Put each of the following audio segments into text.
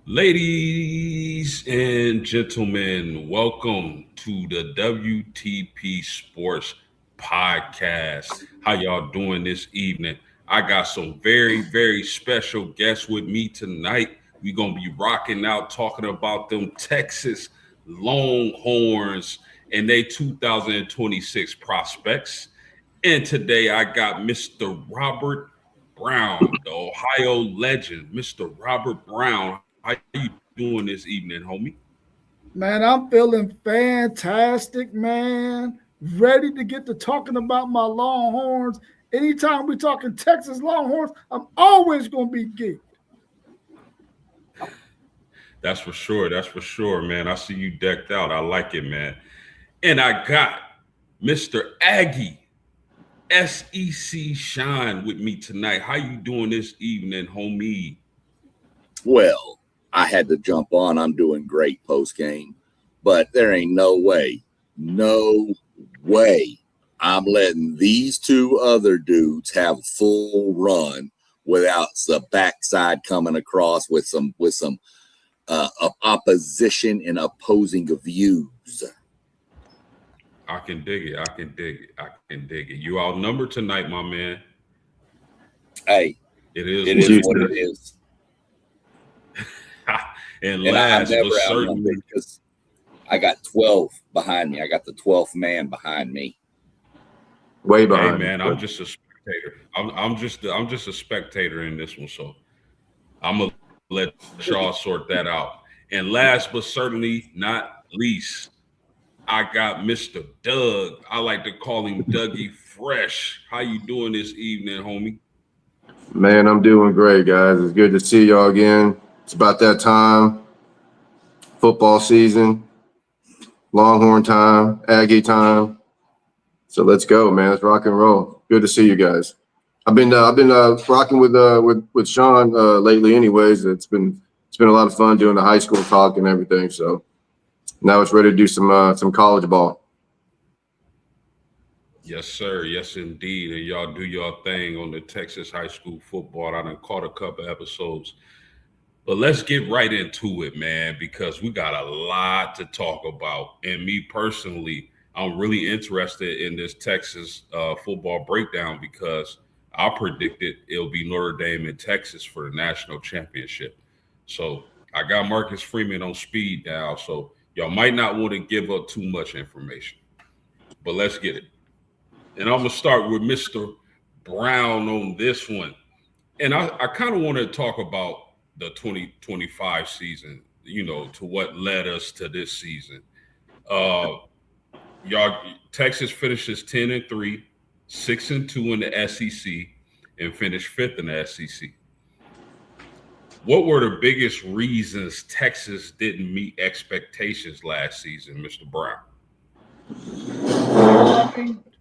Ladies and gentlemen, welcome to the WTP Sports Podcast. How y'all doing this evening? I got some very special guests with me tonight. We're going to be rocking out talking about them Texas Longhorns and their 2026 prospects. And today I got Mr. Robert Brown, the Ohio legend. Mr. Robert Brown, how you doing this evening, homie? Man, I'm feeling fantastic, man. Ready to get to talking about my Longhorns. Anytime we talking Texas Longhorns, I'm always going to be geeked. That's for sure. That's for sure, man. I see you decked out. I like it, man. And I got Mr. Aggie, SEC Shine, with me tonight. How you doing this evening, homie? Well, I had to jump on. I'm doing great post game, but there ain't no way I'm letting these two other dudes have full run without the backside coming across with some opposition and opposing views. I can dig it. You outnumbered tonight, my man. Hey, it is what it is. and last I'm never but certainly, because I got 12 behind me. I got the 12th man behind me. Way behind. Hey man, I'm just a spectator. I'm just a spectator in this one, so I'm gonna let y'all sort that out. And last but certainly not least, I got Mr. Doug. I like to call him Dougie Fresh. How you doing this evening, homie? Man, I'm doing great, guys. It's good to see y'all again. It's about that time. Football season, Longhorn time, Aggie time. So let's go, man. Let's rock and roll. Good to see you guys. I've been rocking with Sean lately, anyways. It's been a lot of fun doing the high school talk and everything. So now it's ready to do some college ball. Yes, sir. Yes, indeed. And y'all do your thing on the Texas high school football. I done caught a couple episodes. But let's get right into it, man, because we got a lot to talk about. And me personally, I'm really interested in this Texas football breakdown because I predicted it'll be Notre Dame and Texas for the national championship. So I got Marcus Freeman on speed dial, so y'all might not want to give up too much information. But let's get it. And I'm going to start with Mr. Brown on this one. And I kind of want to talk about the 2025 season, to what led us to this season. Texas finishes 10-3, 6-2 in the SEC, and finished 5th in the SEC. What were the biggest reasons Texas didn't meet expectations last season, Mr. Brown?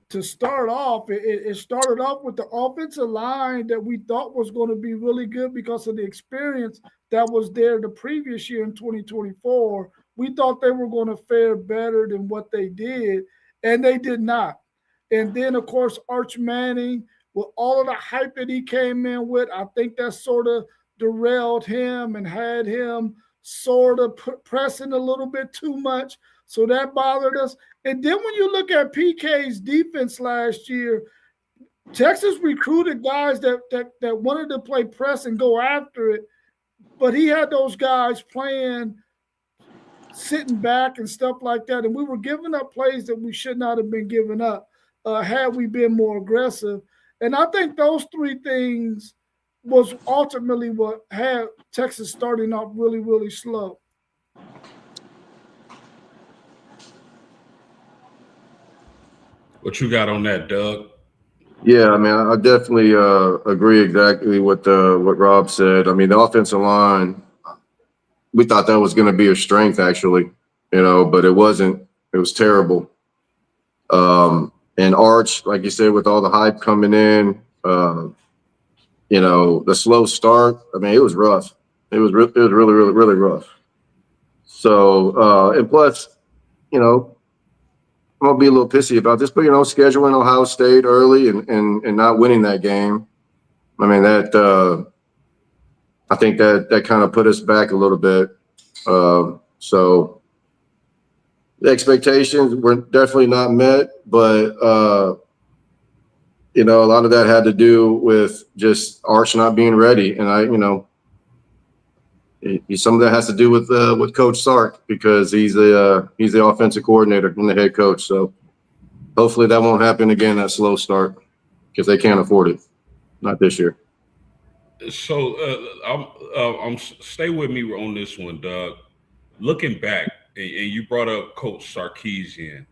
To start off, it started off with the offensive line that we thought was going to be really good because of the experience that was there the previous year in 2024. We thought they were going to fare better than what they did, and they did not. And then, of course, Arch Manning, with all of the hype that he came in with, I think that sort of derailed him and had him sort of pressing a little bit too much. So that bothered us. And then when you look at PK's defense last year, Texas recruited guys that wanted to play press and go after it, but he had those guys playing sitting back and stuff like that. And we were giving up plays that we should not have been giving up had we been more aggressive. And I think those three things was ultimately what had Texas starting off really, really slow. What you got on that, Doug? Yeah, I mean, I definitely agree exactly with what Rob said. I mean, the offensive line, we thought that was going to be a strength, actually, but it wasn't. It was terrible. And Arch, like you said, with all the hype coming in, the slow start, I mean, it was rough. It was really, really, really rough. So, and plus, I'm going to be a little pissy about this, but, scheduling Ohio State early and not winning that game, I mean, I think that kind of put us back a little bit. So the expectations were definitely not met, but, a lot of that had to do with just Arch not being ready. And some of that has to do with Coach Sark, because he's the offensive coordinator and the head coach. So hopefully that won't happen again, that slow start, because they can't afford it. Not this year. So I'm stay with me on this one, Doug. Looking back, and you brought up Coach Sarkisian,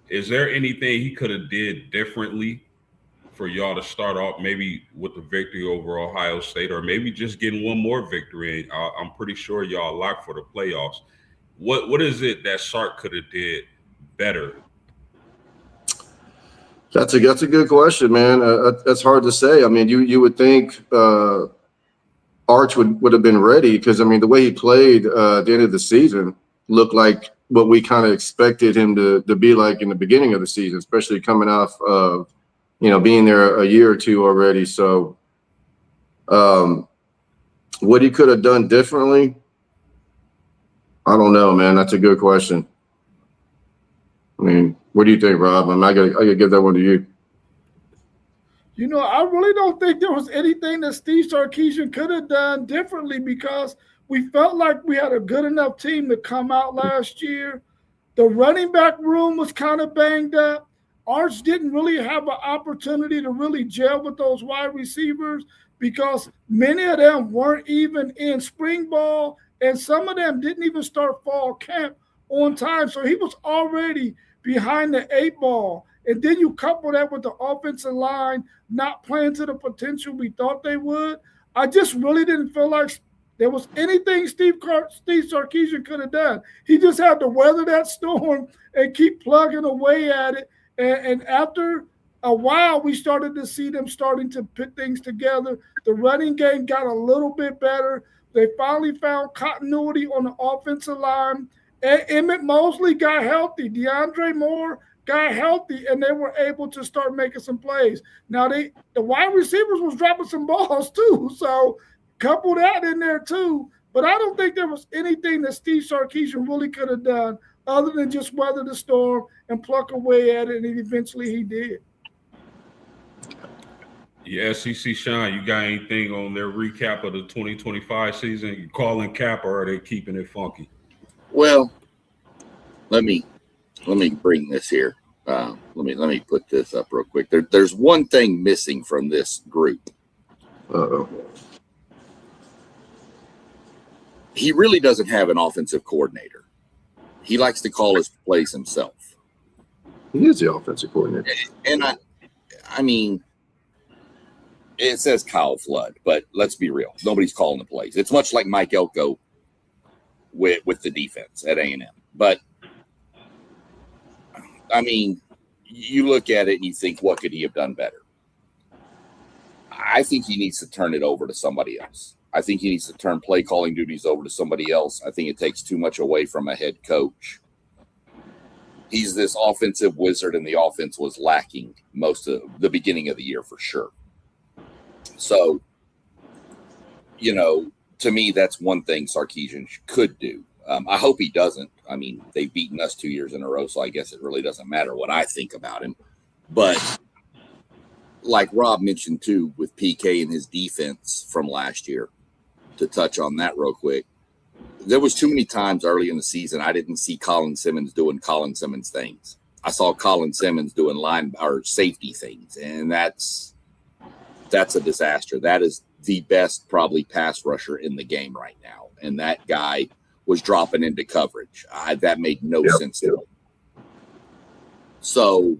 is there anything he could have did differently for y'all to start off maybe with the victory over Ohio State, or maybe just getting one more victory? I'm pretty sure y'all locked for the playoffs. What is it that Sark could have did better? That's a good question, man. That's hard to say. I mean, you would think Arch would have been ready, because, I mean, the way he played at the end of the season looked like what we kind of expected him to be like in the beginning of the season, especially coming off of, being there a year or two already. So what he could have done differently, I don't know, man. That's a good question. I mean, what do you think, Rob? I gotta give that one to you. I really don't think there was anything that Steve Sarkisian could have done differently, because we felt like we had a good enough team to come out last year. The running back room was kind of banged up. Arch didn't really have an opportunity to really gel with those wide receivers, because many of them weren't even in spring ball, and some of them didn't even start fall camp on time. So he was already behind the 8 ball. And then you couple that with the offensive line not playing to the potential we thought they would. I just really didn't feel like there was anything Steve Sarkisian could have done. He just had to weather that storm and keep plugging away at it. And after a while, we started to see them starting to put things together. The running game got a little bit better. They finally found continuity on the offensive line. Emmett Mosley got healthy. DeAndre Moore got healthy, and they were able to start making some plays. Now, the wide receivers was dropping some balls too, so couple that in there too. But I don't think there was anything that Steve Sarkisian really could have done other than just weather the storm and pluck away at it, and eventually he did. Yeah, SEC Shine, you got anything on their recap of the 2025 season? You calling cap, or are they keeping it funky? Well, let me bring this here. Let me put this up real quick. There's one thing missing from this group. Uh-oh. He really doesn't have an offensive coordinator. He likes to call his plays himself. He is the offensive coordinator. And I mean, it says Kyle Flood, but let's be real. Nobody's calling the plays. It's much like Mike Elko with the defense at A&M. But, I mean, you look at it and you think, what could he have done better? I think he needs to turn it over to somebody else. I think he needs to turn play calling duties over to somebody else. I think it takes too much away from a head coach. He's this offensive wizard, and the offense was lacking most of the beginning of the year for sure. So, to me, that's one thing Sarkisian could do. I hope he doesn't. I mean, they've beaten us 2 years in a row, so I guess it really doesn't matter what I think about him. But like Rob mentioned, too, with PK and his defense from last year, to touch on that real quick, there was too many times early in the season I didn't see Colin Simmons doing Colin Simmons things. I saw Colin Simmons doing line or safety things, and that's a disaster. That is the best probably pass rusher in the game right now, and that guy was dropping into coverage. That made no sense to me. So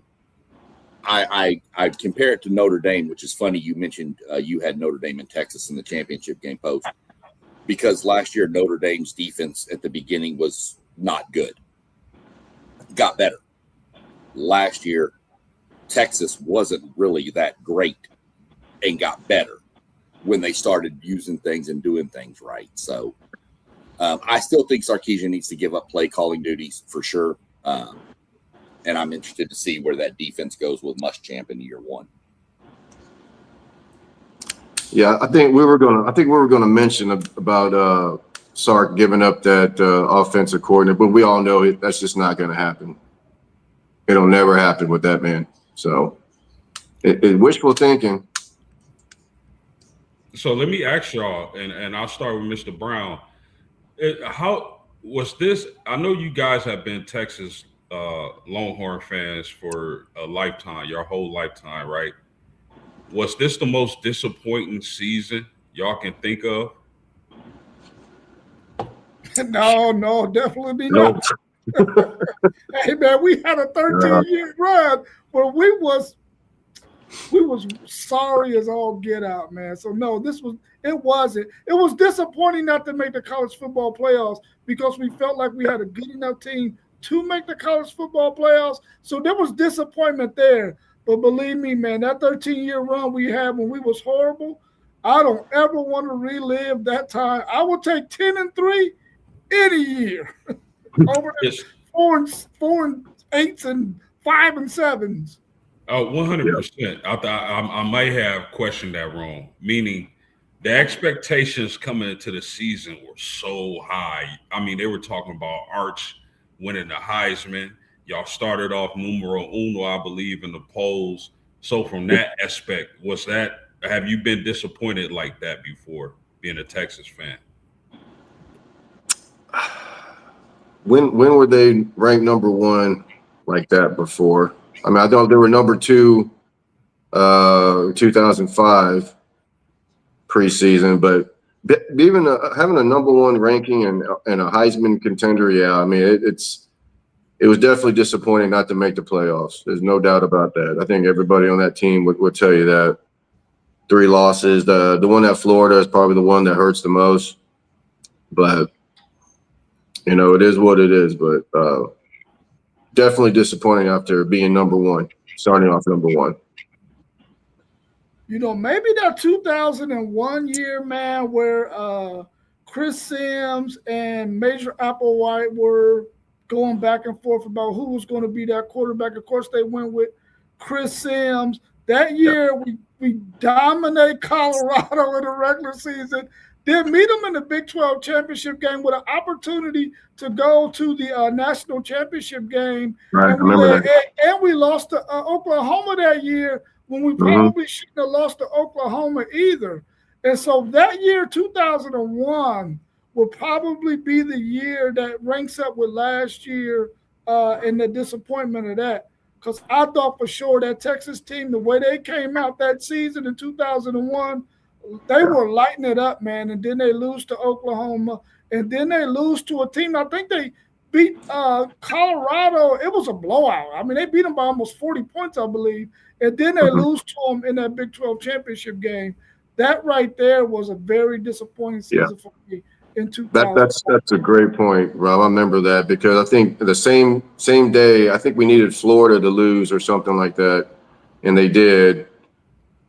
I compare it to Notre Dame, which is funny. You mentioned you had Notre Dame and Texas in the championship game post, because last year Notre Dame's defense at the beginning was not good. Got better. Last year, Texas wasn't really that great and got better. when they started using things and doing things right. So I still think Sarkisian needs to give up play calling duties for sure. And I'm interested to see where that defense goes with Muschamp in year one. Yeah, I think we were gonna mention about Sark giving up that offensive coordinator, but we all know that's just not going to happen. It'll never happen with that man. So it's wishful thinking. So let me ask y'all, and I'll start with Mr. Brown. How was this? I know you guys have been Texas Longhorn fans for a lifetime, your whole lifetime, right? Was this the most disappointing season y'all can think of? No, definitely not. Hey man, we had a 13-year run where we was sorry as all get out, man. So no, it wasn't. It was disappointing not to make the college football playoffs because we felt like we had a good enough team to make the college football playoffs. So there was disappointment there. But believe me, man, that 13-year run we had when we was horrible, I don't ever want to relive that time. I would take 10-3 any year over Yes. 4-8 and 5-7. Oh, 100%. I might have questioned that wrong, meaning the expectations coming into the season were so high. I mean, they were talking about Arch winning the Heisman. Y'all started off numero uno, I believe, in the polls. So from that aspect, have you been disappointed like that before, being a Texas fan? When were they ranked number one like that before? I mean, I thought they were number two 2005 preseason, but even having a number one ranking and a Heisman contender, yeah, I mean, it was definitely disappointing not to make the playoffs. There's no doubt about that. I think everybody on that team would tell you that. 3 losses. The one at Florida is probably the one that hurts the most, but it is what it is. But definitely disappointing after being number one, starting off number one. Maybe that 2001 year, man, where Chris Sims and Major Applewhite were going back and forth about who was going to be that quarterback. Of course, they went with Chris Sims. That year, we dominate Colorado in the regular season. Then meet them in the Big 12 championship game with an opportunity to go to the national championship game. Right, and I remember that. And we lost to Oklahoma that year when we probably shouldn't have lost to Oklahoma either. And so that year, 2001, will probably be the year that ranks up with last year and the disappointment of that. Because I thought for sure that Texas team, the way they came out that season in 2001, they were lighting it up, man. And then they lose to Oklahoma. And then they lose to a team. I think they beat Colorado. It was a blowout. I mean, they beat them by almost 40 points, I believe. And then they lose to them in that Big 12 championship game. That right there was a very disappointing season for me in 2000. That's a great point, Rob. I remember that because I think the same day, I think we needed Florida to lose or something like that, and they did.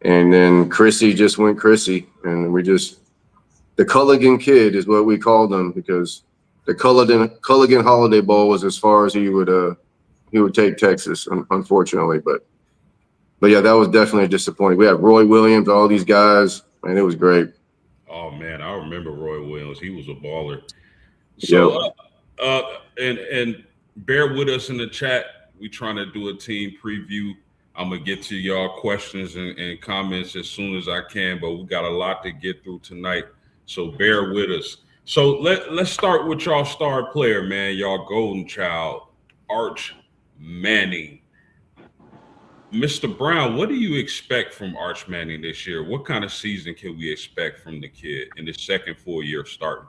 And then Chrissy just went Chrissy, and the Culligan kid is what we called him because the Culligan Holiday Bowl was as far as he would take Texas, unfortunately. But yeah, that was definitely disappointing. We had Roy Williams, all these guys, and it was great. Oh man, I remember Roy Williams. He was a baller. So, and bear with us in the chat. We trying to do a team preview. I'm gonna get to y'all questions and comments as soon as I can, but we got a lot to get through tonight. So bear with us. So let's start with y'all star player, man. Y'all golden child, Arch Manning. Mr. Brown, what do you expect from Arch Manning this year? What kind of season can we expect from the kid in his second full year starting?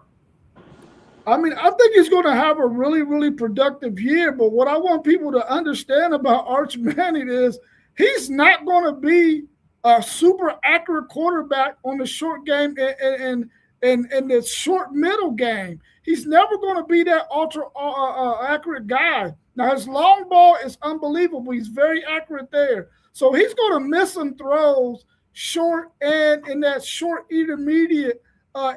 I mean, I think he's going to have a really, really productive year. But what I want people to understand about Arch Manning is he's not going to be a super accurate quarterback on the short game and the short middle game. He's never going to be that ultra accurate guy. Now, his long ball is unbelievable. He's very accurate there. So he's going to miss some throws short and in that short intermediate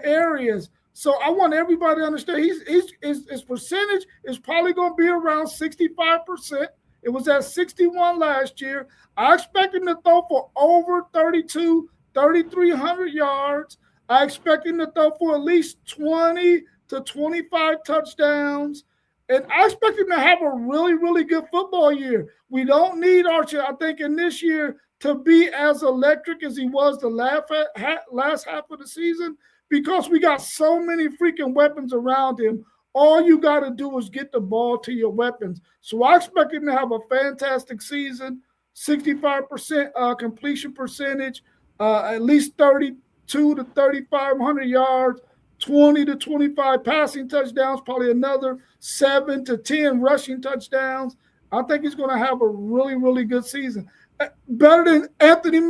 areas. So I want everybody to understand his percentage is probably going to be around 65%. It was at 61 last year. I expect him to throw for over 3,300 yards. I expect him to throw for at least 20 to 25 touchdowns. And I expect him to have a really, really good football year. We don't need Archie, I think, in this year to be as electric as he was the last half of the season because we got so many freaking weapons around him. All you got to do is get the ball to your weapons. So I expect him to have a fantastic season, 65% completion percentage, at least 32 to 3,500 yards, 20 to 25 passing touchdowns, probably another 7 to 10 rushing touchdowns. I think he's going to have a really, really good season. Better than Anthony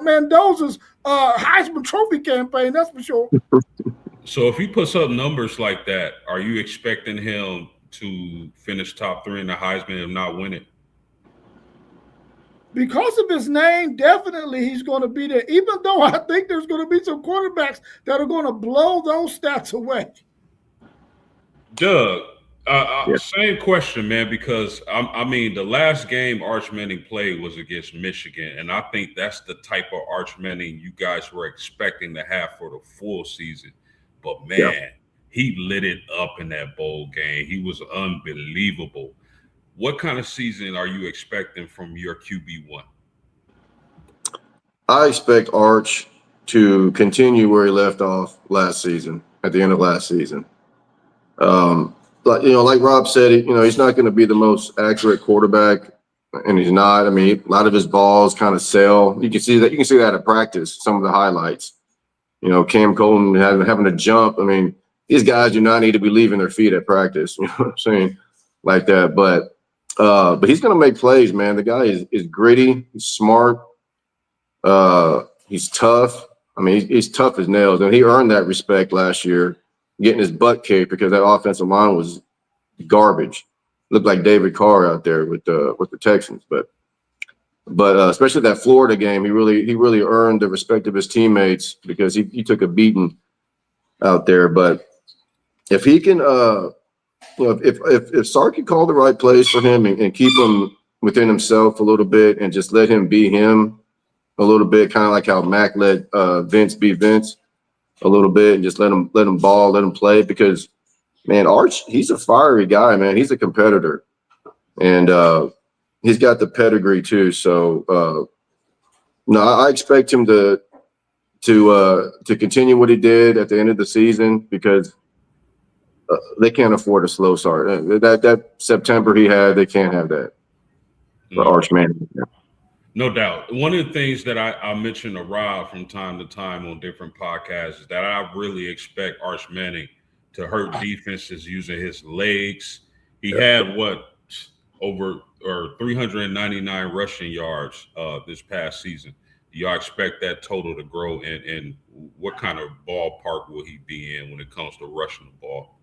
Mendoza's Heisman Trophy campaign, that's for sure. So if he puts up numbers like that, are you expecting him to finish top 3 in the Heisman and not win it? Because of his name, definitely he's going to be there, even though I think there's going to be some quarterbacks that are going to blow those stats away. Doug, same question, man, because I mean, the last game Arch Manning played was against Michigan, and I think that's the type of Arch Manning you guys were expecting to have for the full season. But, man, he lit it up in that bowl game. He was unbelievable. What kind of season are you expecting from your QB1? I expect Arch to continue where he left off last season, at the end of last season. But, like Rob said, he's not going to be the most accurate quarterback, and he's not. I mean, a lot of his balls kind of sail. You can see that. You can see that at practice, some of the highlights. Cam Colton having to jump. I mean, these guys do not need to be leaving their feet at practice. You know what I'm saying? Like that. But he's going to make plays, man. The guy is gritty. He's smart. He's tough. I mean, he's tough as nails. And he earned that respect last year, getting his butt kicked because that offensive line was garbage. Looked like David Carr out there with the Texans. But especially that Florida game, he really earned the respect of his teammates because he took a beating out there. But if he can, if Sark can call the right plays for him and keep him within himself a little bit and just let him be him a little bit, kind of like how Mac let Vince be Vince a little bit, and just let him ball, let him play. Because, man, Arch, he's a fiery guy, man. He's a competitor, and he's got the pedigree too. So, no, I expect him to continue what he did at the end of the season because they can't afford a slow start. That September he had, they can't have that for Arch Manning. No doubt. One of the things that I mention to Rob from time to time on different podcasts is that I really expect Arch Manning to hurt defenses using his legs. He had over 399 rushing yards this past season. Do y'all expect that total to grow? And what kind of ballpark will he be in when it comes to rushing the ball?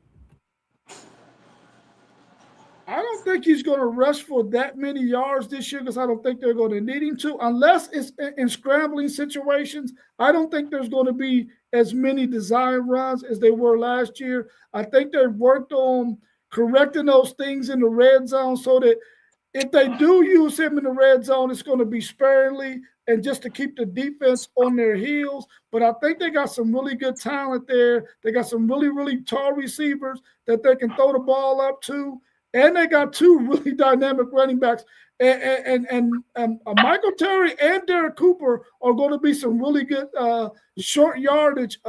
I don't think he's going to rush for that many yards this year because I don't think they're going to need him to, unless it's in scrambling situations. I don't think there's going to be as many design runs as they were last year. I think they've worked on correcting those things in the red zone so that if they do use him in the red zone, it's going to be sparingly and just to keep the defense on their heels. But I think they got some really good talent there. They got some really, really tall receivers that they can throw the ball up to. And they got two really dynamic running backs. And Michael Terry and Derek Cooper are going to be some really good short yardage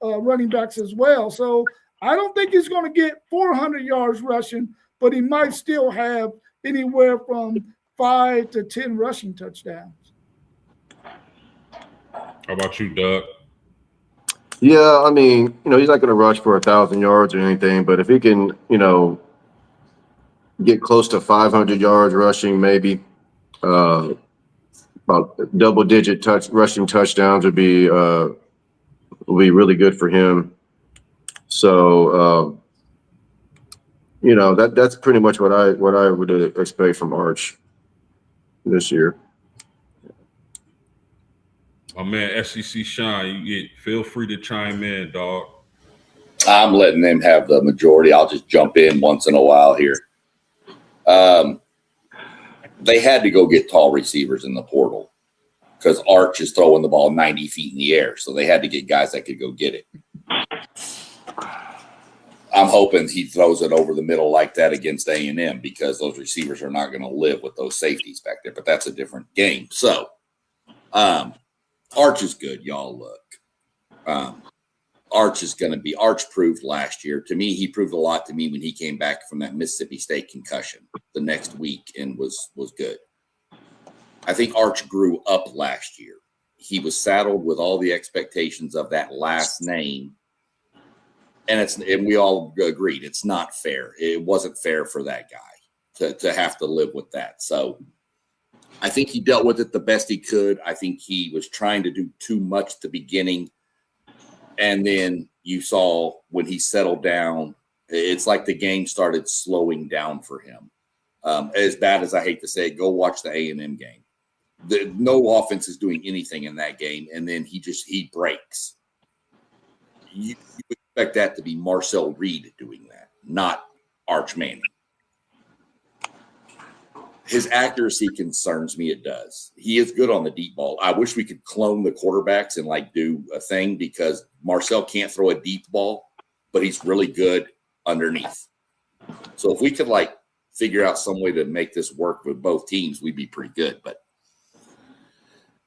running backs as well. So I don't think he's going to get 400 yards rushing, but he might still have anywhere from 5 to 10 rushing touchdowns. How about you, Doug? Yeah, I mean, he's not going to rush for 1,000 yards or anything, but if he can, get close to 500 yards rushing, maybe about double-digit rushing touchdowns would be really good for him. So, that's pretty much what I would expect from Arch this year. My man SEC Sean, feel free to chime in, dog. I'm letting them have the majority. I'll just jump in once in a while here. They had to go get tall receivers in the portal because Arch is throwing the ball 90 feet in the air. So they had to get guys that could go get it. I'm hoping he throws it over the middle like that against A&M because those receivers are not going to live with those safeties back there. But that's a different game. So Arch is good, y'all. Look. Arch is going to be – Arch proved last year. To me, he proved a lot to me when he came back from that Mississippi State concussion the next week and was good. I think Arch grew up last year. He was saddled with all the expectations of that last name, and we all agreed it's not fair. It wasn't fair for that guy to have to live with that. So I think he dealt with it the best he could. I think he was trying to do too much at the beginning. And then you saw when he settled down, it's like the game started slowing down for him. As bad as I hate to say it, go watch the A&M game. No offense is doing anything in that game, and then he breaks. You expect that to be Marcel Reed doing that, not Arch Manning. His accuracy concerns me. It does. He is good on the deep ball. I wish we could clone the quarterbacks and do a thing because Marcel can't throw a deep ball, but he's really good underneath. So if we could figure out some way to make this work with both teams, we'd be pretty good. But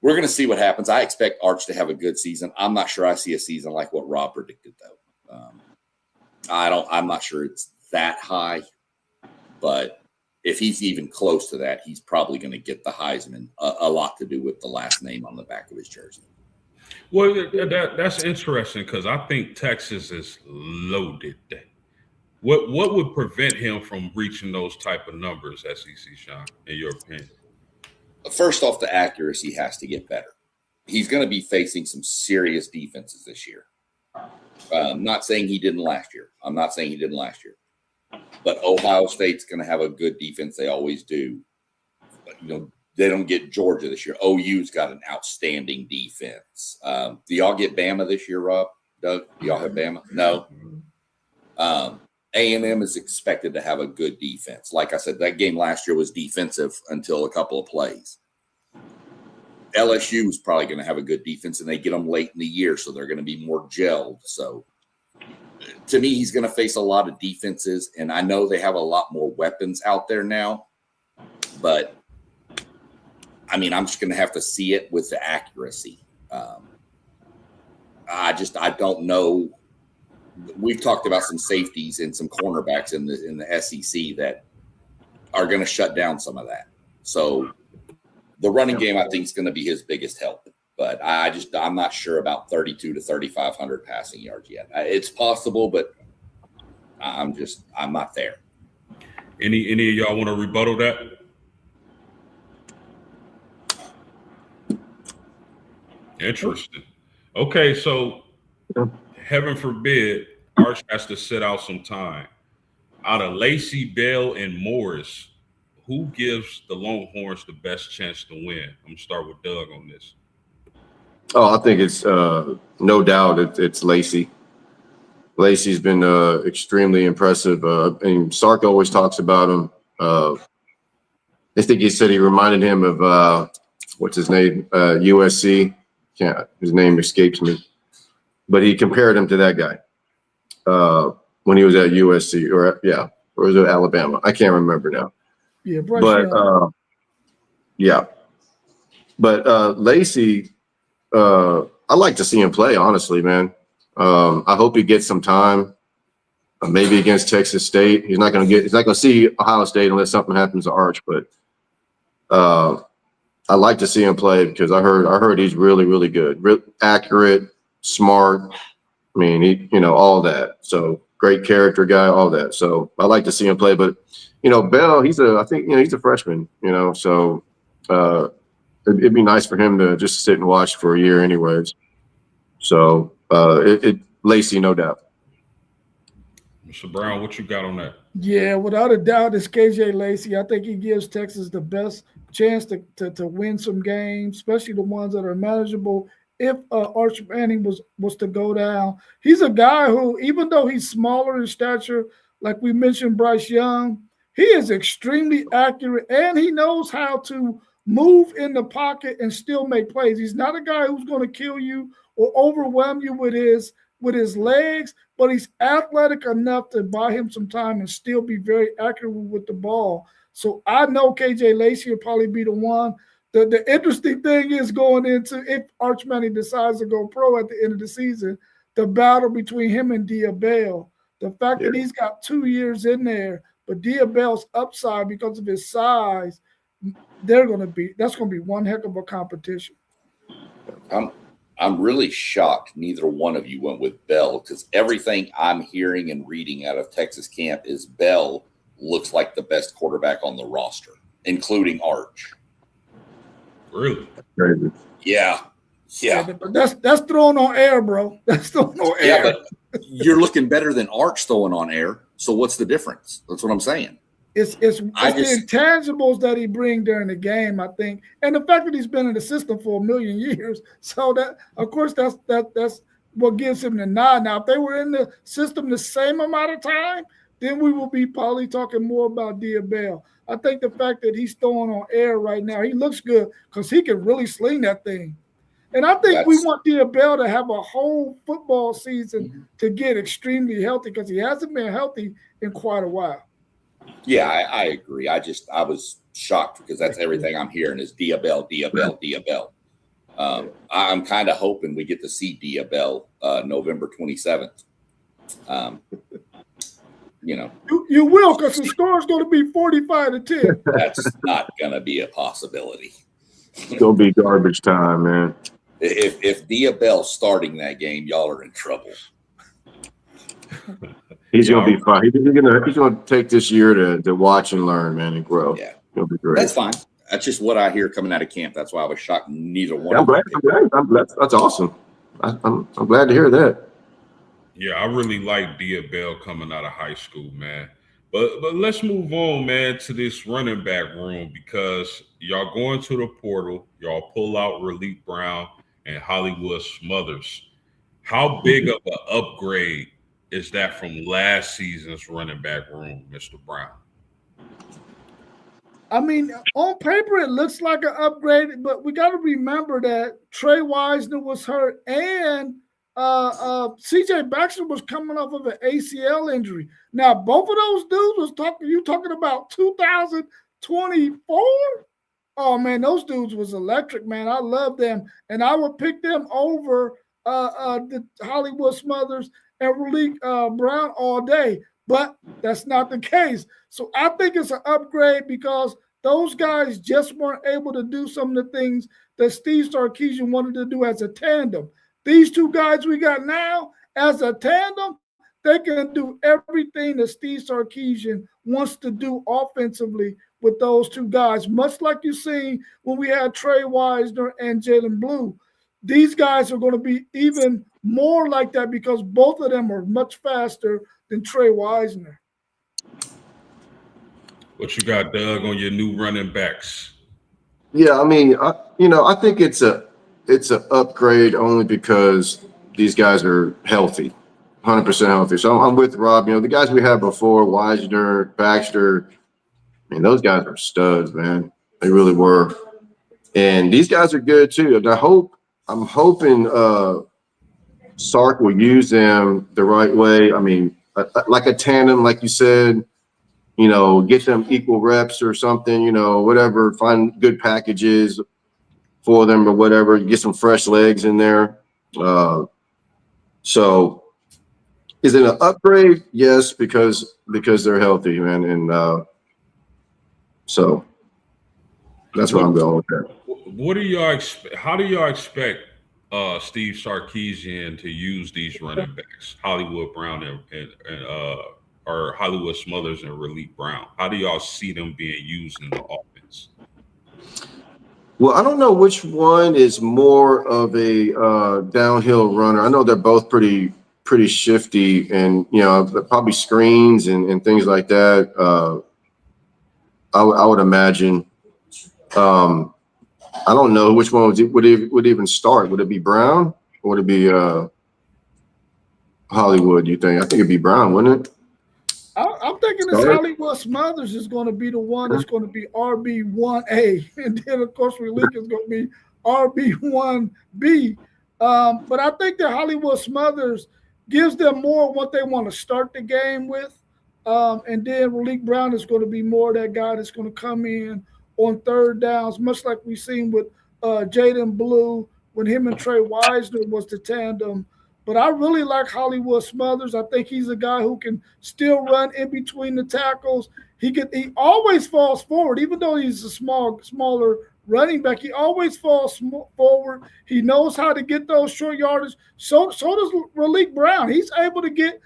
we're going to see what happens. I expect Arch to have a good season. I'm not sure I see a season like what Rob predicted, though. I'm not sure it's that high, but if he's even close to that, he's probably going to get the Heisman. A lot to do with the last name on the back of his jersey. Well, that's interesting because I think Texas is loaded. What would prevent him from reaching those type of numbers, SEC Sean, in your opinion? First off, the accuracy has to get better. He's going to be facing some serious defenses this year. I'm not saying he didn't last year. But Ohio State's going to have a good defense. They always do. But, they don't get Georgia this year. OU's got an outstanding defense. Do y'all get Bama this year, Rob? Doug? Do y'all have Bama? No. A&M is expected to have a good defense. Like I said, that game last year was defensive until a couple of plays. LSU is probably going to have a good defense, and they get them late in the year, so they're going to be more gelled. So to me, he's going to face a lot of defenses, and I know they have a lot more weapons out there now, but I'm just going to have to see it with the accuracy. I don't know. We've talked about some safeties and some cornerbacks in the SEC that are going to shut down some of that. So the running game, I think, is going to be his biggest help. But I'm not sure about 3,200 to 3,500 passing yards yet. It's possible, but I'm not there. Any of y'all want to rebuttal that? Interesting. Okay, so heaven forbid Arch has to sit out some time. Out of Lacey, Bell, and Morris, who gives the Longhorns the best chance to win? I'm going to start with Doug on this. Oh, I think it's no doubt it's Lacey. Lacey's been extremely impressive. And Sark always talks about him. I think he said he reminded him of what's his name? USC. His name escapes me. But he compared him to that guy when he was at USC or was it Alabama? I can't remember now. Yeah, but Lacey, I like to see him play, honestly, man. I hope he gets some time, maybe against Texas State. He's not going to see Ohio State unless something happens to Arch. But I like to see him play because I heard he's really, really good, accurate, smart. I mean, he, all that. So great character guy, all that. So I like to see him play. But Bell, I think he's a freshman. So it'd be nice for him to just sit and watch for a year, anyways. So Lacey, no doubt. Mr. Brown, what you got on that? Yeah, without a doubt, it's KJ Lacey. I think he gives Texas the best chance to win some games, especially the ones that are manageable. If Arch Manning was to go down, he's a guy who, even though he's smaller in stature, like we mentioned, Bryce Young, he is extremely accurate and he knows how to move in the pocket and still make plays. He's not a guy who's going to kill you or overwhelm you with his legs, but he's athletic enough to buy him some time and still be very accurate with the ball. So I know KJ Lacey will probably be the one. The interesting thing is going into, if Arch Manning decides to go pro at the end of the season, the battle between him and Diabell. The fact that he's got 2 years in there, but Diabell's upside because of his size, that's going to be one heck of a competition. I'm really shocked neither one of you went with Bell, because everything I'm hearing and reading out of Texas camp is Bell looks like the best quarterback on the roster, including Arch. Really? Crazy. Yeah. But that's thrown on air, bro. That's thrown on air. Yeah, but you're looking better than Arch throwing on air. So what's the difference? That's what I'm saying. It's the intangibles that he brings during the game, I think, and the fact that he's been in the system for a million years. So that, of course, that's what gives him the nod. Now, if they were in the system the same amount of time, then we will be probably talking more about Diabell. I think the fact that he's throwing on air right now, he looks good because he can really sling that thing. And I think we want Diabell to have a whole football season to get extremely healthy, because he hasn't been healthy in quite a while. Yeah, I agree. I was shocked because that's everything I'm hearing is Diabell. I'm kind of hoping we get to see Diabell November 27th. You will, because the score is going to be 45-10. That's not going to be a possibility. It's going to be garbage time, man. If Diabell's starting that game, y'all are in trouble. He's going to be fine. He's going to take this year to watch and learn, man, and grow. Yeah. He'll be great. That's fine. That's just what I hear coming out of camp. That's why I was shocked neither one. Yeah, I'm glad. That's awesome. I'm glad to hear that. Yeah, I really like Diabell coming out of high school, man. But let's move on, man, to this running back room, because y'all going to the portal, y'all pull out Relief Brown and Hollywood Smothers. How big of an upgrade is that from last season's running back room, Mr. Brown? I mean, on paper, it looks like an upgrade, but we got to remember that Trey Wisner was hurt and CJ Baxter was coming off of an ACL injury. Now, both of those dudes talking about 2024? Oh, man, those dudes was electric, man. I love them. And I would pick them over the Hollywood Smothers and Relief Brown all day. But that's not the case. So I think it's an upgrade because those guys just weren't able to do some of the things that Steve Sarkisian wanted to do as a tandem. These two guys we got now as a tandem, they can do everything that Steve Sarkisian wants to do offensively with those two guys, much like you seen when we had Trey Wisner and Jalen Blue. These guys are going to be even more like that because both of them are much faster than Trey Wisner. What you got, Doug, on your new running backs? Yeah, I mean, I think it's an upgrade only because these guys are healthy, 100% healthy. So I'm with Rob. The guys we had before, Wisner, Baxter, I mean, those guys are studs, man. They really were. And these guys are good too. And I'm hoping Sark will use them the right way. I mean, like a tandem, like you said, get them equal reps or something, whatever, find good packages for them or whatever, get some fresh legs in there. So is it an upgrade? Yes, because they're healthy, man. And so that's what I'm going with that. What do y'all expect? How do y'all expect Steve Sarkisian to use these running backs, Hollywood Brown or Hollywood Smothers and Relief Brown? How do y'all see them being used in the offense? Well, I don't know which one is more of a downhill runner. I know they're both pretty shifty and, probably screens and things like that. I would imagine. I don't know which one would even start. Would it be Brown or would it be Hollywood? You think? I think it'd be Brown, wouldn't it? I'm thinking this Hollywood Smothers is going to be the one that's going to be RB1A, and then of course Relique is going to be RB1B. But I think that Hollywood Smothers gives them more what they want to start the game with, and then Relique Brown is going to be more that guy that's going to come in on third downs, much like we've seen with Jaden Blue when him and Trey Wisner was the tandem. But I really like Hollywood Smothers. I think he's a guy who can still run in between the tackles. He always falls forward, even though he's a smaller running back. He always falls forward. He knows how to get those short yardage. So does Relique Brown. He's able to get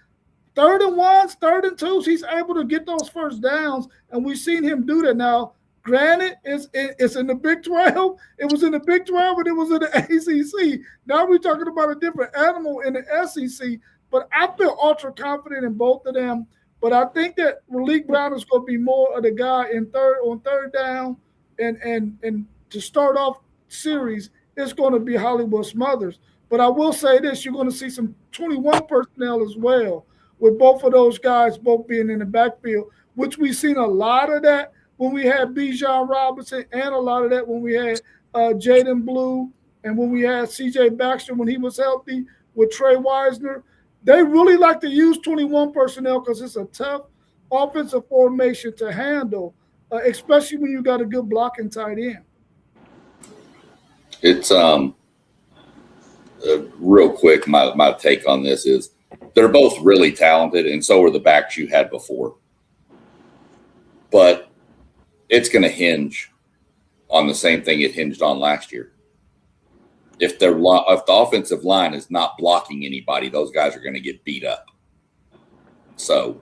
3rd and 1s, 3rd and 2s. He's able to get those first downs, and we've seen him do that now. Granted, it's in the Big 12. It was in the Big 12 and it was in the ACC. Now we're talking about a different animal in the SEC. But I feel ultra confident in both of them. But I think that Relique Brown is going to be more of the guy on third down, and to start off series, it's going to be Hollywood Smothers. But I will say this: you're going to see some 21 personnel as well, with both of those guys both being in the backfield, which we've seen a lot of that when we had Bijan Robinson, and a lot of that when we had Jaden Blue, and when we had C.J. Baxter when he was healthy with Trey Wisner. They really like to use 21 personnel because it's a tough offensive formation to handle, especially when you got a good blocking tight end. It's real quick. My take on this is they're both really talented, and so are the backs you had before. But it's going to hinge on the same thing it hinged on last year. If the offensive line is not blocking anybody, those guys are going to get beat up. So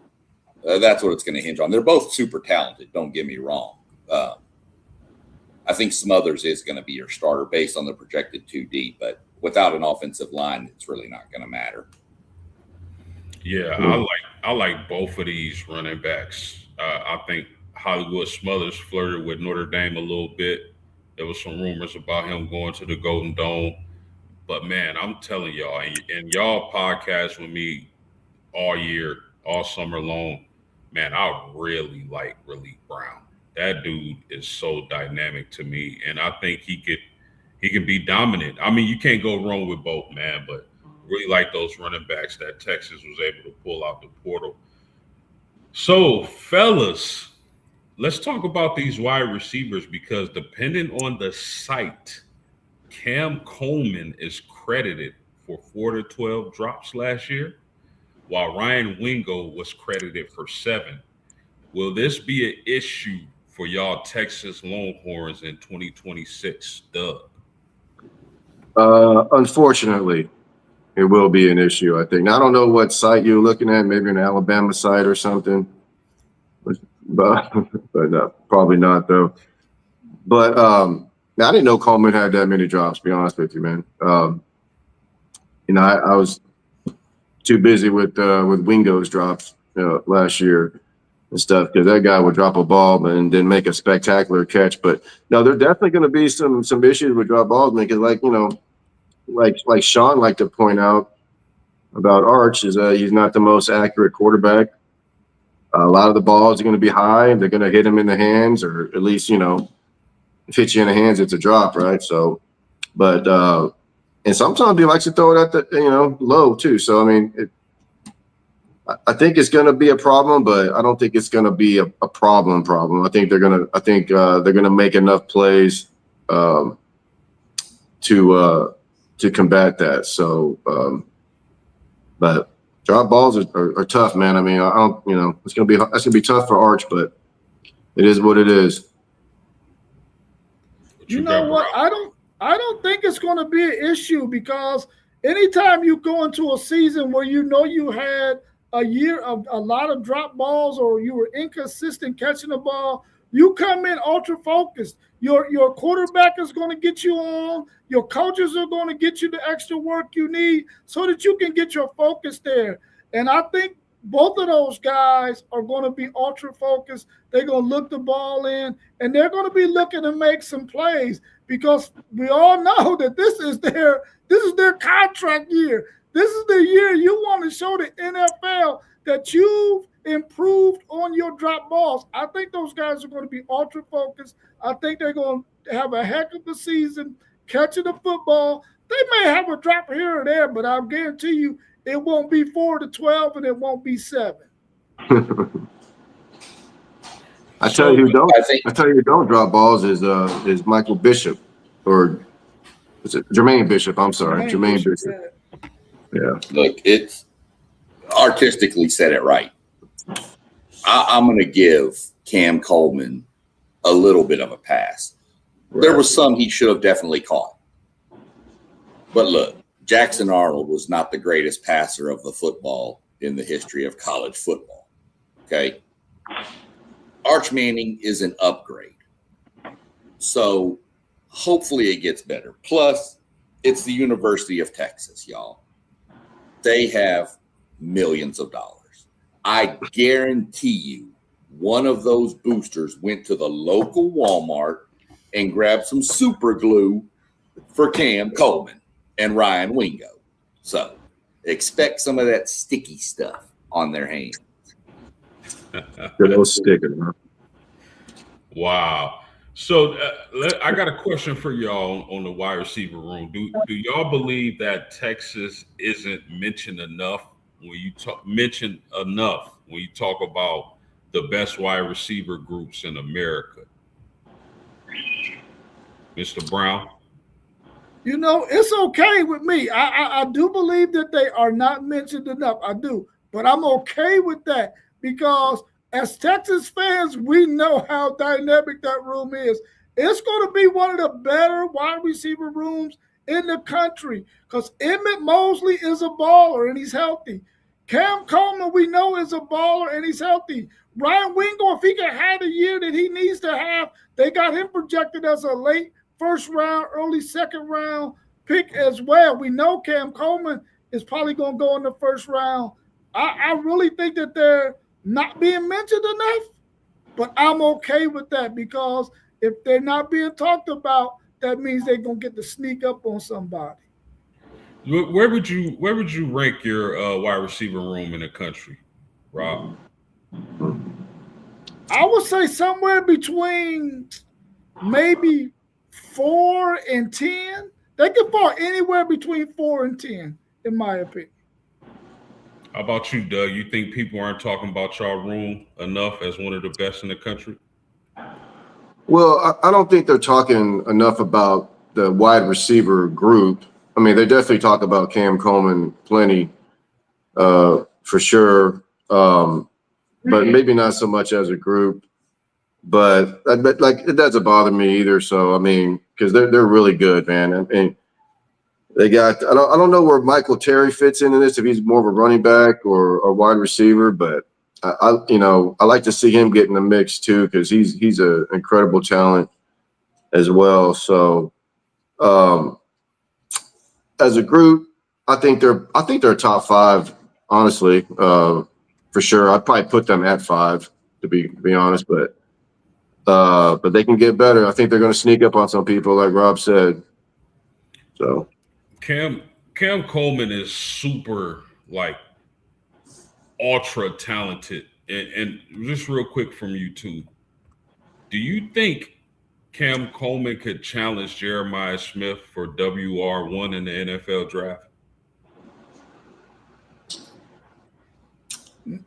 that's what it's going to hinge on. They're both super talented, don't get me wrong. I think Smothers is going to be your starter based on the projected 2D, but without an offensive line, it's really not going to matter. Yeah, I like both of these running backs. I think Hollywood Smothers flirted with Notre Dame a little bit. There was some rumors about him going to the Golden Dome. But, man, I'm telling y'all, and y'all podcast with me all year, all summer long, man, I really like Relique Brown. That dude is so dynamic to me, and I think he can be dominant. I mean, you can't go wrong with both, man, but really like those running backs that Texas was able to pull out the portal. So, fellas, let's talk about these wide receivers, because depending on the site, Cam Coleman is credited for 4 to 12 drops last year, while Ryan Wingo was credited for 7. Will this be an issue for y'all Texas Longhorns in 2026, Doug? Unfortunately, it will be an issue, I think. Now, I don't know what site you're looking at, maybe an Alabama site or something. But probably not, though. But I didn't know Coleman had that many drops, to be honest with you, man. I was too busy with Wingo's drops last year and stuff, because that guy would drop a ball and then make a spectacular catch. But no, there's definitely going to be some issues with drop balls, because like Sean liked to point out about Arch, is he's not the most accurate quarterback. A lot of the balls are going to be high, and they're going to hit him in the hands, or at least, if it hits you in the hands, it's a drop, right? So, but and sometimes he likes to throw it at the low too. So I mean, I think it's going to be a problem, but I don't think it's going to be a problem. I think they're gonna make enough plays to combat that. So, but drop balls are tough, man. I mean, that's gonna be tough for Arch, but it is what it is. You know what? I don't think it's going to be an issue, because anytime you go into a season where you had a year of a lot of drop balls, or you were inconsistent catching the ball, you come in ultra focused. Your quarterback is going to get you on. Your coaches are going to get you the extra work you need so that you can get your focus there. And I think both of those guys are going to be ultra focused. They're going to look the ball in, and they're going to be looking to make some plays because we all know that this is their contract year. This is the year you want to show the NFL that you've improved on your drop balls. I think those guys are going to be ultra focused. I think they're going to have a heck of a season catching the football. They may have a drop here or there, but I guarantee you it won't be 4-12 and it won't be 7. I tell you who don't drop balls is Michael Bishop, or is it Jermaine Bishop? I'm sorry, Jermaine Bishop. Yeah. Look, it's artistically said it right. I'm going to give Cam Coleman a little bit of a pass. Right. There was some he should have definitely caught. But look, Jackson Arnold was not the greatest passer of the football in the history of college football. Okay. Arch Manning is an upgrade. So hopefully it gets better. Plus, it's the University of Texas, y'all. They have millions of dollars. I guarantee you one of those boosters went to the local Walmart and grabbed some super glue for Cam Coleman and Ryan Wingo. So expect some of that sticky stuff on their hands. Good old sticker, huh? Wow. So I got a question for y'all on the wide receiver room. Do y'all believe that Texas isn't mentioned enough when you talk about the best wide receiver groups in America? Mr. Brown? You know, it's okay with me. I do believe that they are not mentioned enough. I do. But I'm okay with that because as Texas fans, we know how dynamic that room is. It's going to be one of the better wide receiver rooms in the country because Emmett Mosley is a baller and he's healthy. Cam Coleman, we know, is a baller and he's healthy. Ryan Wingo, if he can have the year that he needs to have, they got him projected as a late first round, early second round pick as well. We know Cam Coleman is probably going to go in the first round. I really think that they're not being mentioned enough, but I'm okay with that because if they're not being talked about, that means they're going to get to sneak up on somebody. Where would you rank your wide receiver room in the country, Rob? I would say somewhere between maybe 4 and 10. They can fall anywhere between 4 and 10, in my opinion. How about you, Doug? You think people aren't talking about y'all room enough as one of the best in the country? Well, I don't think they're talking enough about the wide receiver group. I mean, they definitely talk about Cam Coleman plenty, for sure, but maybe not so much as a group. But like it doesn't bother me either. So I mean, because they're really good, man. I mean, they got I don't know where Michael Terry fits into this, if he's more of a running back or a wide receiver, but I like to see him get in the mix too because he's an incredible talent as well. So as a group, I think they're top 5, honestly, for sure. I'd probably put them at 5 to be honest, but they can get better. I think they're going to sneak up on some people, like Rob said. So Cam Coleman is super, like, ultra talented. And just real quick from you two, do you think Cam Coleman could challenge Jeremiah Smith for WR1 in the NFL draft?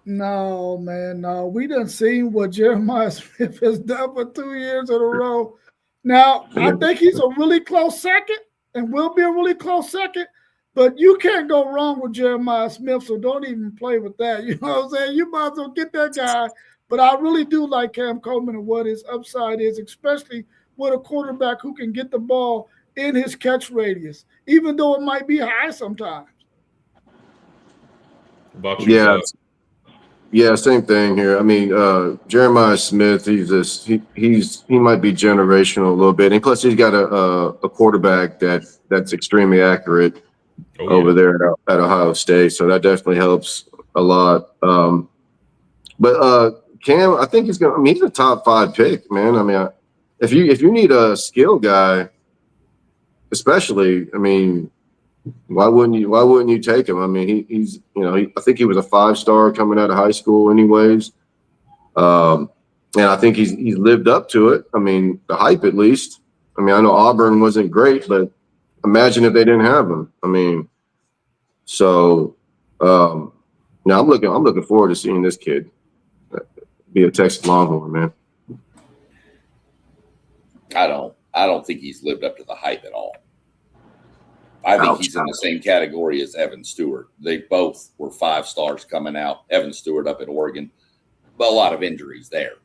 No, man, no. We done seen what Jeremiah Smith has done for 2 years in a row. Now, I think he's a really close second and will be a really close second, but you can't go wrong with Jeremiah Smith, so don't even play with that. You know what I'm saying? You might as well get that guy. But I really do like Cam Coleman and what his upside is, especially with a quarterback who can get the ball in his catch radius, even though it might be high sometimes. About you, Yeah, same thing here. I mean, Jeremiah Smith, he might be generational a little bit, and plus he's got a quarterback that's extremely accurate over there at Ohio State, so that definitely helps a lot. But Cam, I think he's gonna. I mean, he's a top 5 pick, man. I mean, if you need a skill guy, especially, I mean, why wouldn't you take him? I mean, he's I think he was a 5-star coming out of high school, anyways. And I think he's lived up to it. I mean, the hype at least. I mean, I know Auburn wasn't great, but imagine if they didn't have him. I mean, so now I'm looking forward to seeing this kid be a Texas Longhorn, man. I don't think he's lived up to the hype at all. I think he's in the same category as Evan Stewart. They both were 5 stars coming out. Evan Stewart up at Oregon, but a lot of injuries there.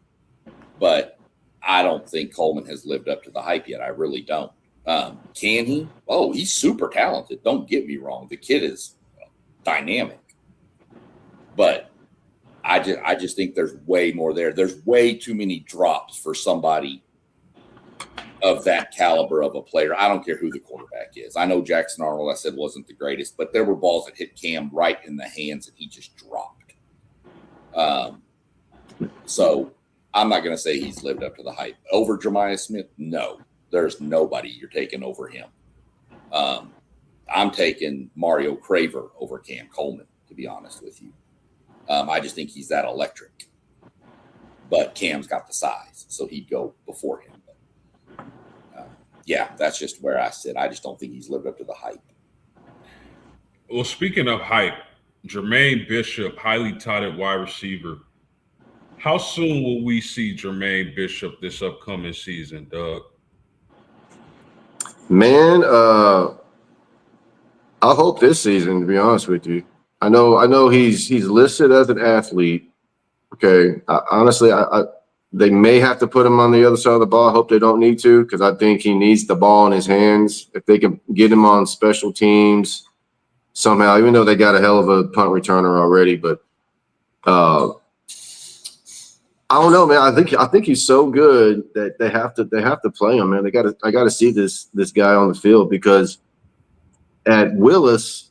But I don't think Coleman has lived up to the hype yet. I really don't. Can he? Oh, he's super talented. Don't get me wrong. The kid is dynamic. But I just think there's way more there. There's way too many drops for somebody of that caliber of a player. I don't care who the quarterback is. I know Jackson Arnold, I said, wasn't the greatest, but there were balls that hit Cam right in the hands and he just dropped. So I'm not going to say he's lived up to the hype. Over Jeremiah Smith? No. There's nobody you're taking over him. I'm taking Mario Craver over Cam Coleman, to be honest with you. I just think he's that electric. But Cam's got the size, so he'd go before him. But, yeah, that's just where I sit. I just don't think he's lived up to the hype. Well, speaking of hype, Jermaine Bishop, highly touted wide receiver. How soon will we see Jermaine Bishop this upcoming season, Doug? Man, I hope this season, to be honest with you. I know he's listed as an athlete. Okay, honestly, they may have to put him on the other side of the ball. I hope they don't need to, because I think he needs the ball in his hands. If they can get him on special teams somehow, even though they got a hell of a punt returner already, but I don't know, man. I think he's so good that they have to play him, man. I got to see this guy on the field, because at Willis,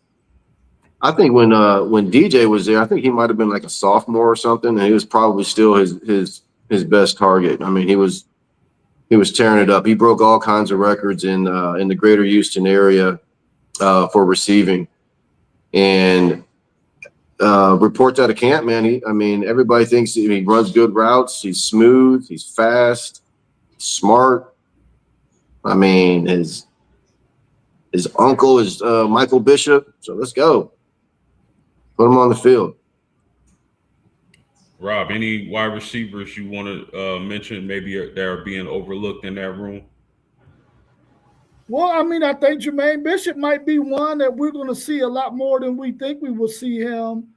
I think when DJ was there, I think he might have been like a sophomore or something, and he was probably still his best target. I mean, he was tearing it up. He broke all kinds of records in the greater Houston area for receiving. And reports out of camp, man. Everybody thinks he runs good routes. He's smooth. He's fast. He's smart. I mean, his uncle is Michael Bishop. So let's go. Put him on the field. Rob, any wide receivers you want to mention maybe that are being overlooked in that room? Well, I think Jermaine Bishop might be one that we're going to see a lot more than we think we will see him,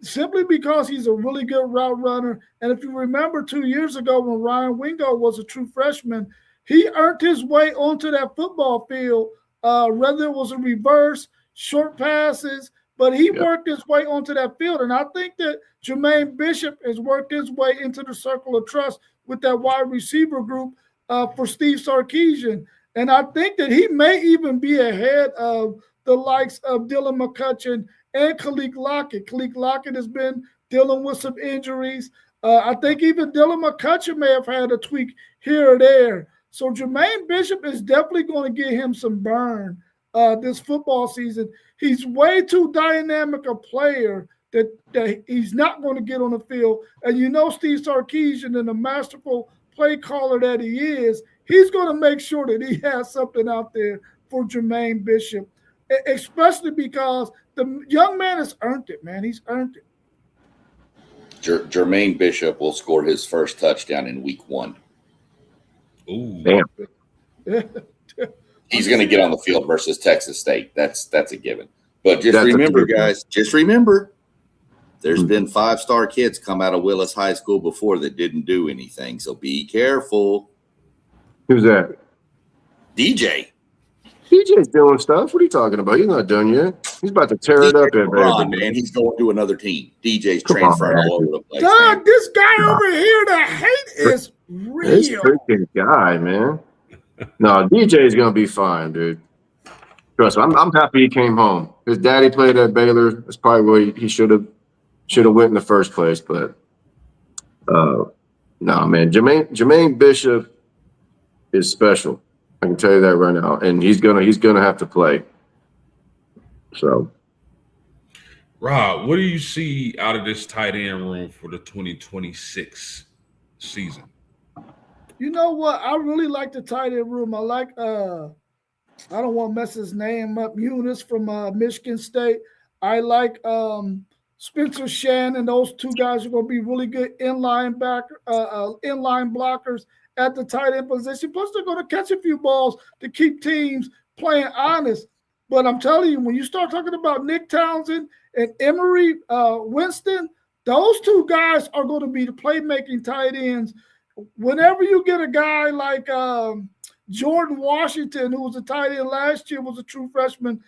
simply because he's a really good route runner. And if you remember 2 years ago when Ryan Wingo was a true freshman, he earned his way onto that football field, whether it was a reverse, short passes, but he worked his way onto that field. And I think that Jermaine Bishop has worked his way into the circle of trust with that wide receiver group for Steve Sarkisian. And I think that he may even be ahead of the likes of Dylan McCutcheon and Khalil Lockett. Khalil Lockett has been dealing with some injuries. I think even Dylan McCutcheon may have had a tweak here or there. So Jermaine Bishop is definitely going to get him some burn this football season. He's way too dynamic a player that he's not going to get on the field. And Steve Sarkisian, and the masterful play caller that he is, he's going to make sure that he has something out there for Jermaine Bishop, especially because the young man has earned it, man. He's earned it. Jermaine Bishop will score his first touchdown in week 1. Ooh. Damn. He's going to get on the field versus Texas State. That's a given. But remember, guys, there's been 5-star kids come out of Willis High School before that didn't do anything. So be careful. Who's that? DJ. DJ's doing stuff. What are you talking about? He's not done yet. He's about to tear it up. Man, he's going to another team. DJ's transferring all over the place. Doug, this guy over here, the hate is real. This freaking guy, man. No, DJ's going to be fine, dude. Trust me. I'm happy he came home. His daddy played at Baylor. That's probably where he should have Should have went in the first place, but no, man. Jermaine Bishop is special. I can tell you that right now, and he's gonna have to play. So, Rob, what do you see out of this tight end room for the 2026 season? You know what? I really like the tight end room. I like I don't want to mess his name up. Eunice from Michigan State. I like Spencer Shannon. Those two guys are going to be really good inline blockers at the tight end position. Plus, they're going to catch a few balls to keep teams playing honest. But I'm telling you, when you start talking about Nick Townsend and Emery Winston, those two guys are going to be the playmaking tight ends. Whenever you get a guy like Jordan Washington, who was a tight end last year, was a true freshman,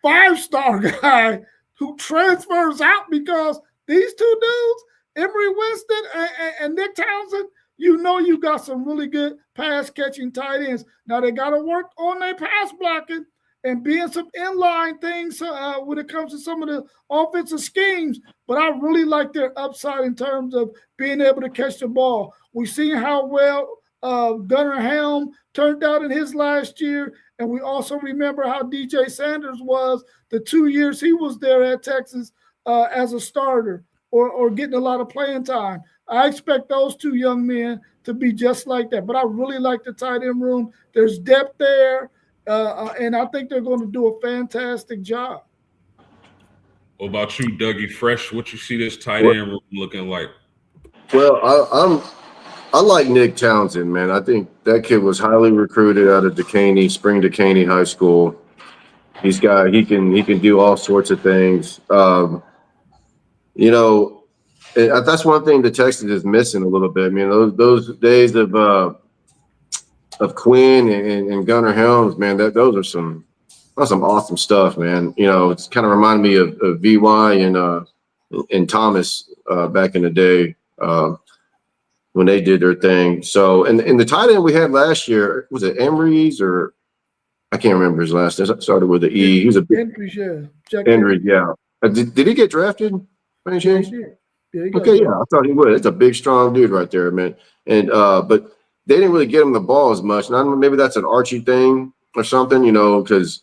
5-star guy who transfers out because these two dudes, Emery Winston and Nick Townsend, you know you got some really good pass-catching tight ends. Now, they got to work on their pass blocking and being some inline things when it comes to some of the offensive schemes, but I really like their upside in terms of being able to catch the ball. We've seen how well Gunnar Helm turned out in his last year, and we also remember how DJ Sanders was the 2 years he was there at Texas as a starter or getting a lot of playing time. I expect those two young men to be just like that, but I really like the tight end room. There's depth there. And I think they're going to do a fantastic job. What about you, Dougie Fresh? What you see this tight end room looking like? well, I like Nick Townsend, man. I think that kid was highly recruited out of Spring Decaney High School. He can do all sorts of things. That's one thing the Texas is missing a little bit. I mean, those days of Quinn and Gunnar Helms, man, that's some awesome stuff, man. It's kind of reminded me of VY and Thomas back in the day when they did their thing. So, and the tight end we had last year, was it Emery's or I can't remember his last name. It started with an E. He was a big Andrews, yeah. Andrews, yeah. Did he get drafted by any chance? Yeah, Okay, yeah, I thought he would. It's a big, strong dude right there, man. And but they didn't really get him the ball as much. And I don't know, maybe that's an Archie thing or something, because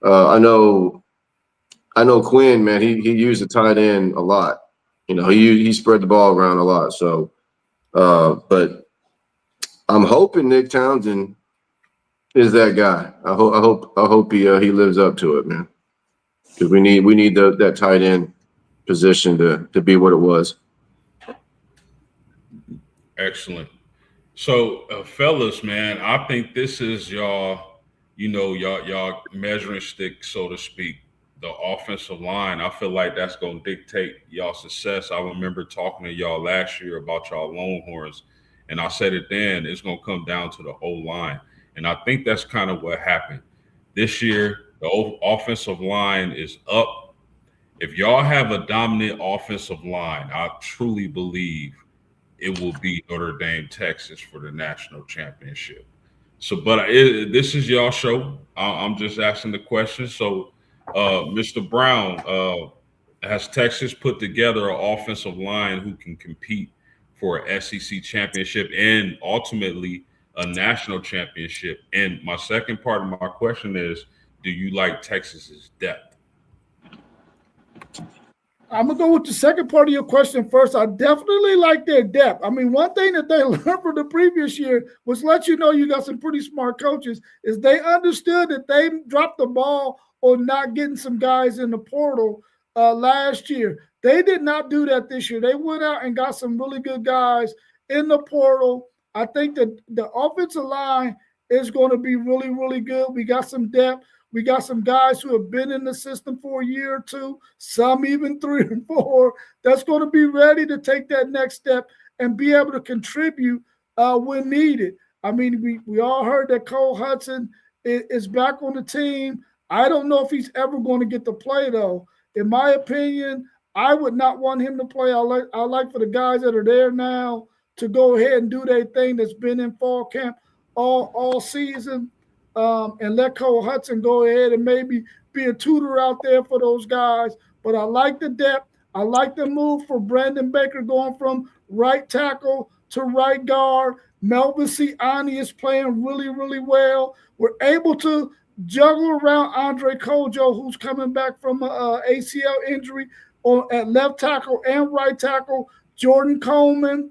I know Quinn, man. He used the tight end a lot. He spread the ball around a lot. So, but I'm hoping Nick Townsend is that guy. I hope he lives up to it, man. Because we need that tight end position to be what it was. Excellent. So, fellas, man, I think this is y'all measuring stick, so to speak. The offensive line. I feel like that's going to dictate y'all success. I remember talking to y'all last year about y'all Longhorns, and I said it then. It's going to come down to the O-line, and I think that's kind of what happened this year. The offensive line is up. If y'all have a dominant offensive line, I truly believe it will be Notre Dame, Texas for the national championship. So, but this is y'all show. I'm just asking the question. So, Mr. Brown, has Texas put together an offensive line who can compete for an SEC championship and ultimately a national championship? And my second part of my question is, do you like Texas's depth? I'm going to go with the second part of your question first. I definitely like their depth. I mean, one thing that they learned from the previous year was let you know you got some pretty smart coaches is they understood that they dropped the ball on not getting some guys in the portal last year. They did not do that this year. They went out and got some really good guys in the portal. I think that the offensive line is going to be really, really good. We got some depth. We got some guys who have been in the system for a year or two, some even 3 and 4, that's going to be ready to take that next step and be able to contribute when needed. I mean, we all heard that Cole Hudson is back on the team. I don't know if he's ever going to get to play, though. In my opinion, I would not want him to play. I like for the guys that are there now to go ahead and do their thing that's been in fall camp all season. And let Cole Hudson go ahead and maybe be a tutor out there for those guys. But I like the depth. I like the move for Brandon Baker going from right tackle to right guard. Melvin Siani is playing really, really well. We're able to juggle around Andre Kojo, who's coming back from an ACL injury at left tackle and right tackle. Jordan Coleman,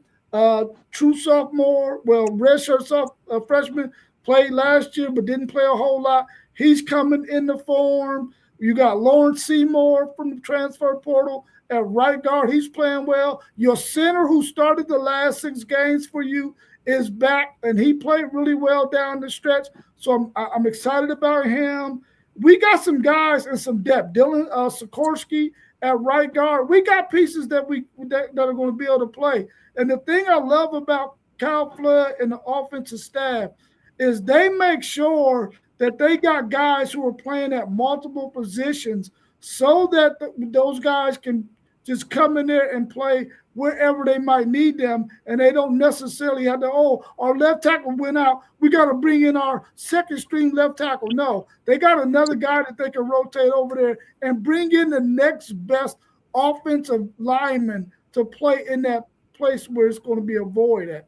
true sophomore, redshirt freshman, played last year but didn't play a whole lot. He's coming into form. You got Lawrence Seymour from the transfer portal at right guard. He's playing well. Your center, who started the last 6 games for you, is back, and he played really well down the stretch. So I'm excited about him. We got some guys and some depth. Dylan Sikorsky at right guard. We got pieces that are going to be able to play. And the thing I love about Kyle Flood and the offensive staff is they make sure that they got guys who are playing at multiple positions so that those guys can just come in there and play wherever they might need them, and they don't necessarily have to, our left tackle went out, we got to bring in our second string left tackle. No, they got another guy that they can rotate over there and bring in the next best offensive lineman to play in that place where it's going to be a void at.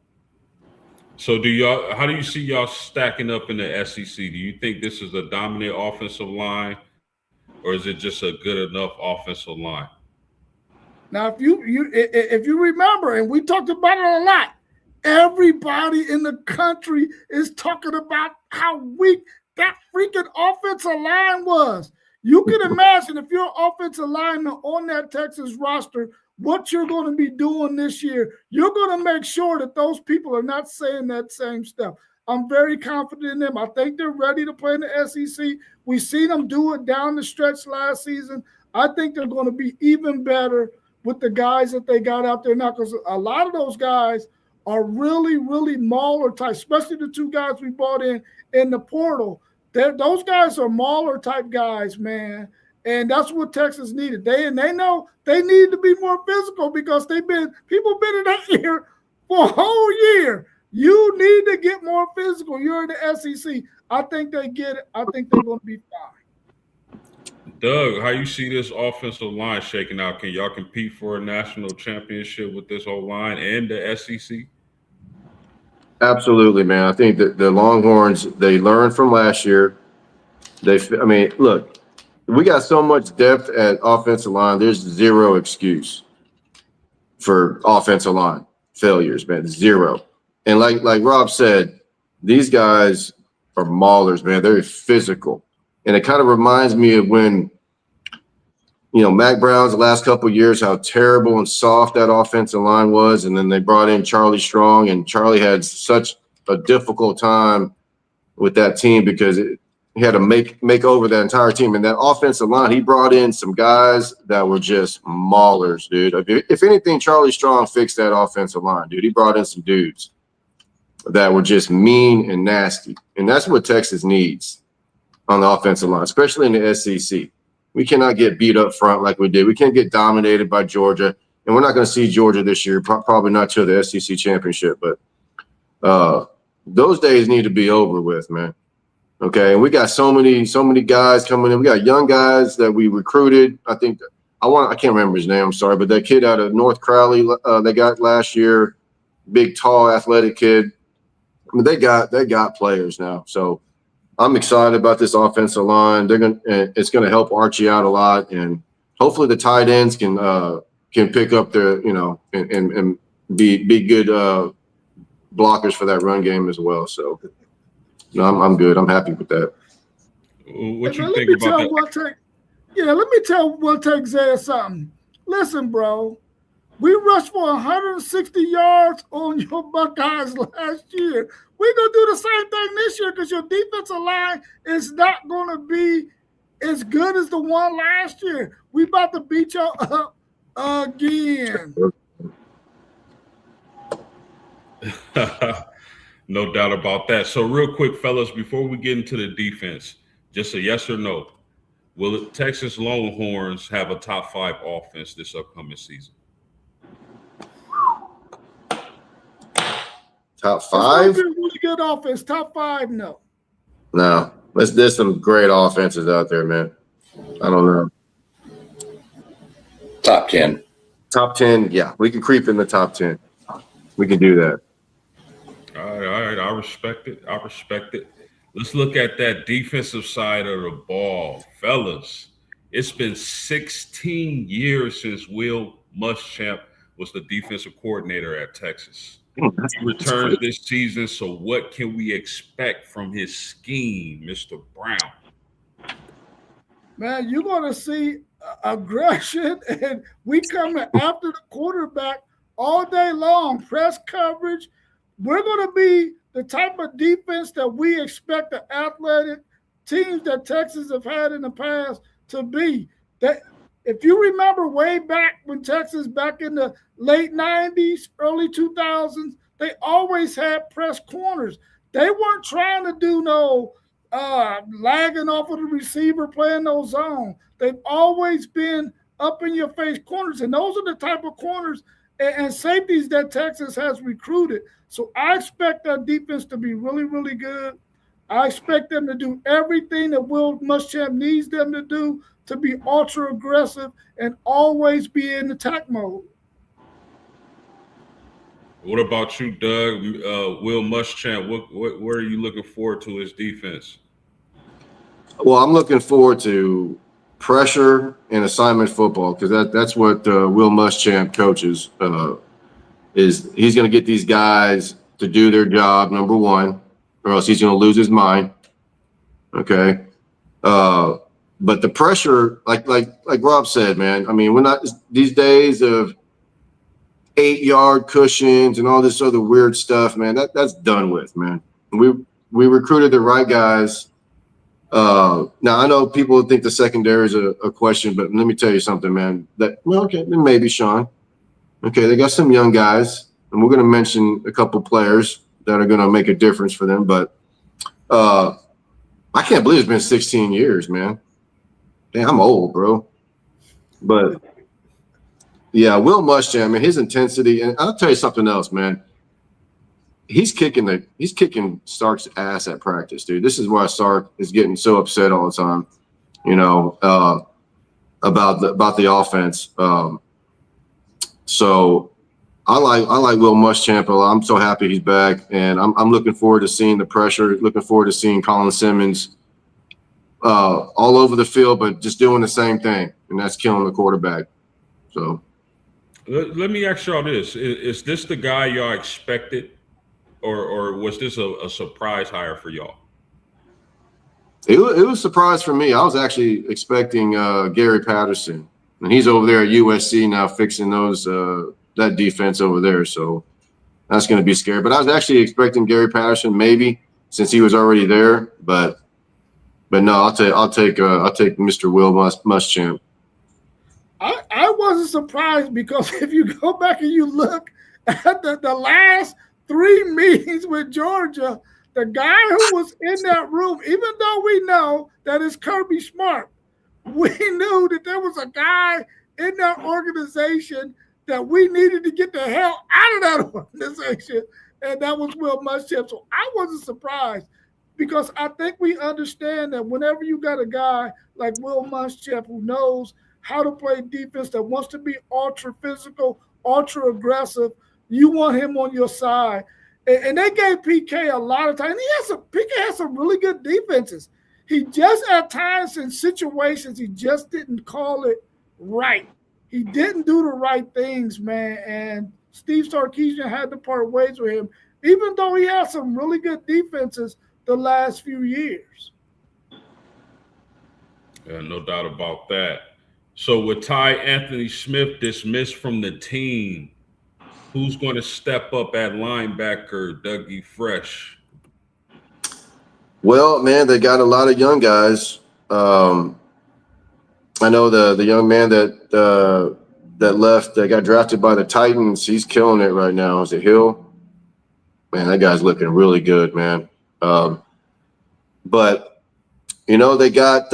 So how do you see y'all stacking up in the SEC? Do you think this is a dominant offensive line, or is it just a good enough offensive line? Now, if you remember, and we talked about it a lot, everybody in the country is talking about how weak that freaking offensive line was. You can imagine if you're an offensive lineman on that Texas roster, what you're going to be doing this year. You're going to make sure that those people are not saying that same stuff. I'm very confident in them. I think they're ready to play in the SEC. We seen them do it down the stretch last season. I think they're going to be even better with the guys that they got out there now, because a lot of those guys are really, really Mauler type, especially the 2 guys we brought in the portal. Those guys are Mauler type guys, man. And that's what Texas needed. They know they needed to be more physical because people been in that year for a whole year. You need to get more physical. You're in the SEC. I think they get it. I think they're going to be fine. Doug, how you see this offensive line shaking out? Can y'all compete for a national championship with this whole line and the SEC? Absolutely, man. I think that the Longhorns, they learned from last year. Look, we got so much depth at offensive line. There's zero excuse for offensive line failures, man. Zero. And like Rob said, these guys are maulers, man. They're physical. And it kind of reminds me of when, Mac Brown's the last couple of years, how terrible and soft that offensive line was. And then they brought in Charlie Strong, and Charlie had such a difficult time with that team because he had to make over that entire team. And that offensive line, he brought in some guys that were just maulers, dude. If anything, Charlie Strong fixed that offensive line, dude. He brought in some dudes that were just mean and nasty. And that's what Texas needs on the offensive line, especially in the SEC. We cannot get beat up front like we did. We can't get dominated by Georgia. And we're not going to see Georgia this year, probably not till the SEC championship. But those days need to be over with, man. Okay, and we got so many guys coming in. We got young guys that we recruited. I think I can't remember his name. I'm sorry, but that kid out of North Crowley they got last year, big, tall, athletic kid. I mean, they got players now. So I'm excited about this offensive line. It's gonna help Archie out a lot, and hopefully the tight ends can pick up their and be good blockers for that run game as well. So. No, I'm good. I'm happy with that. What you think about that? Let me tell Zay something. Listen, bro, we rushed for 160 yards on your Buckeyes last year. We're going to do the same thing this year because your defensive line is not going to be as good as the one last year. We about to beat y'all up again. No doubt about that. So real quick, fellas, before we get into the defense, just a yes or no. Will the Texas Longhorns have a top 5 offense this upcoming season? Top 5? Really good offense. Top 5, no. No. There's some great offenses out there, man. I don't know. Top 10. Top 10, yeah, we can creep in the top 10. We can do that. All right. I respect it. Let's look at that defensive side of the ball. Fellas, it's been 16 years since Will Muschamp was the defensive coordinator at Texas. He returns this season, so what can we expect from his scheme, Mr. Brown? Man, you're going to see aggression, and we coming after the quarterback all day long, press coverage. We're going to be the type of defense that we expect the athletic teams that Texas have had in the past to be. That, if you remember way back when Texas, back in the late 90s, early 2000s, they always had press corners. They weren't trying to do no lagging off of the receiver, playing no zone. They've always been up in your face corners, and those are the type of corners and safeties that Texas has recruited. So I expect that defense to be really, really good. I expect them to do everything that Will Muschamp needs them to do to be ultra aggressive and always be in attack mode. What about you, Doug? Will Muschamp, what are you looking forward to his defense? Well, I'm looking forward to pressure and assignment football because that's what Will Muschamp coaches. Is he's going to get these guys to do their job, number one, or else he's going to lose his mind. Okay, but the pressure, like Rob said, man. I mean, we're not these days of 8-yard cushions and all this other weird stuff, man. That's done with, man. We recruited the right guys. Now I know people think the secondary is a question, but let me tell you something, man. Okay, then maybe Sean. Okay, they got some young guys, and we're going to mention a couple players that are going to make a difference for them. But I can't believe it's been 16 years, man. Damn, I'm old, bro. But yeah, Will Muschamp, man, his intensity, and I'll tell you something else, man. He's kicking Sark's ass at practice, dude. This is why Sark is getting so upset all the time, about the offense. So I like Will Muschamp a lot. I'm so happy he's back, and I'm looking forward to seeing the pressure. Looking forward to seeing Colin Simmons all over the field, but just doing the same thing, and that's killing the quarterback. So let me ask y'all this: is this the guy y'all expected? Or was this a surprise hire for y'all? It was a surprise for me. I was actually expecting Gary Patterson, and he's over there at USC now fixing that defense over there. So that's going to be scary. But I was actually expecting Gary Patterson maybe since he was already there. But no, I'll take Mr. Will Muschamp. I wasn't surprised because if you go back and you look at the last 3 meetings with Georgia, the guy who was in that room, even though we know that it's Kirby Smart, we knew that there was a guy in that organization that we needed to get the hell out of that organization, and that was Will Muschamp. So I wasn't surprised because I think we understand that whenever you got a guy like Will Muschamp who knows how to play defense, that wants to be ultra physical, ultra aggressive, you want him on your side. And they gave PK a lot of time. PK has some really good defenses. He just at times in situations, he just didn't call it right. He didn't do the right things, man. And Steve Sarkisian had to part ways with him, even though he had some really good defenses the last few years. Yeah, no doubt about that. So with Ty Anthony Smith dismissed from the team, who's going to step up at linebacker, Dougie Fresh? Well, man, they got a lot of young guys. I know the young man that left, that got drafted by the Titans. He's killing it right now. Is it Hill? Man, that guy's looking really good, man. But they got.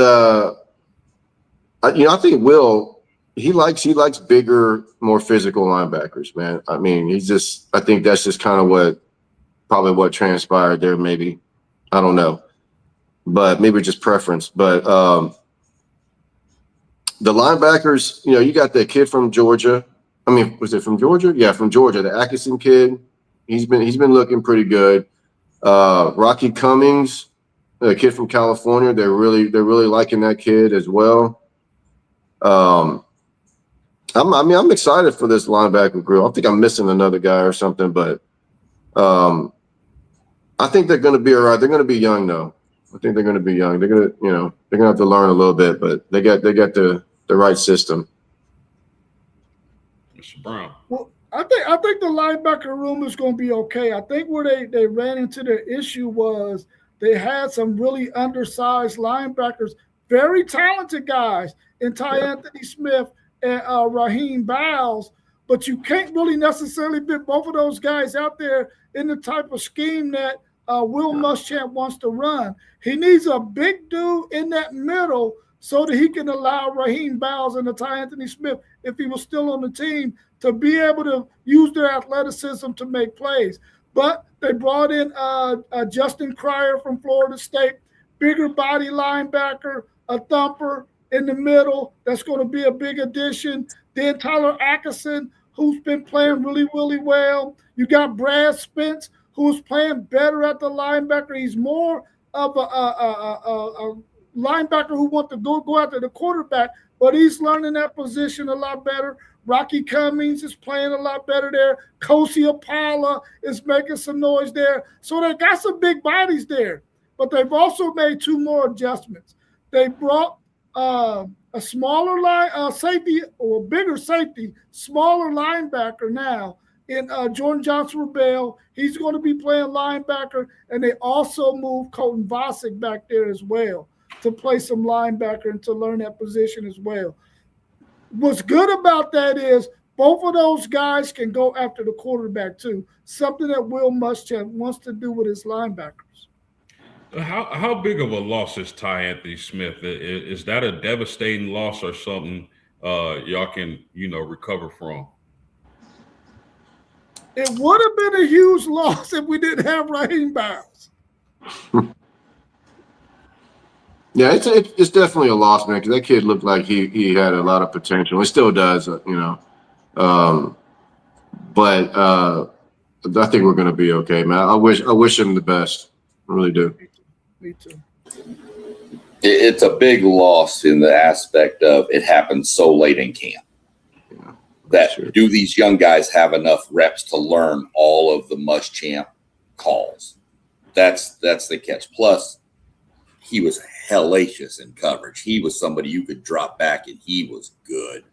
I think Will. He likes bigger, more physical linebackers, man. I mean, I think that's just kind of what transpired there, maybe. I don't know. But maybe just preference. But The linebackers, you got that kid from Georgia. I mean, was it from Georgia? Yeah, from Georgia. The Atkinson kid. He's been looking pretty good. Rocky Cummings, the kid from California. They're really liking that kid as well. I'm excited for this linebacker group. I think I'm missing another guy or something, but I think they're going to be all right. They're going to be young though. I think they're going to be young. They're going to, they're going to have to learn a little bit, but they got the right system. Mr. Brown. Well, I think the linebacker room is going to be okay. I think where they ran into their issue was they had some really undersized linebackers, very talented guys in Anthony Smith and Raheem Bowles, but you can't really necessarily fit both of those guys out there in the type of scheme that Will Muschamp wants to run. He needs a big dude in that middle so that he can allow Raheem Bowles and Anthony Smith, if he was still on the team, to be able to use their athleticism to make plays. But they brought in Justin Cryer from Florida State, bigger body linebacker, a thumper in the middle. That's going to be a big addition. Then Tyler Atkinson, who's been playing really, really well. You got Brad Spence, who's playing better at the linebacker. He's more of a linebacker who wants to go after the quarterback, but he's learning that position a lot better. Rocky Cummings is playing a lot better there. Kosi Apala is making some noise there. So they got some big bodies there, but they've also made two more adjustments. They brought a smaller safety or a bigger safety, smaller linebacker now in Jordan Johnson-Rebel. He's going to be playing linebacker, and they also moved Colton Vosick back there as well to play some linebacker and to learn that position as well. What's good about that is both of those guys can go after the quarterback too, something that Will Muschamp wants to do with his linebackers. How big of a loss is Anthony Smith? Is that a devastating loss or something y'all can, recover from? It would have been a huge loss if we didn't have Raheem Bowles. Yeah, it's definitely a loss, man, because that kid looked like he had a lot of potential. He still does, but I think we're going to be okay, man. I wish him the best. I really do. Me too. It's a big loss in the aspect of it happened so late in camp. Yeah, that sure. Do these young guys have enough reps to learn all of the Muschamp calls? That's the catch. Plus, he was hellacious in coverage. He was somebody you could drop back, and he was good.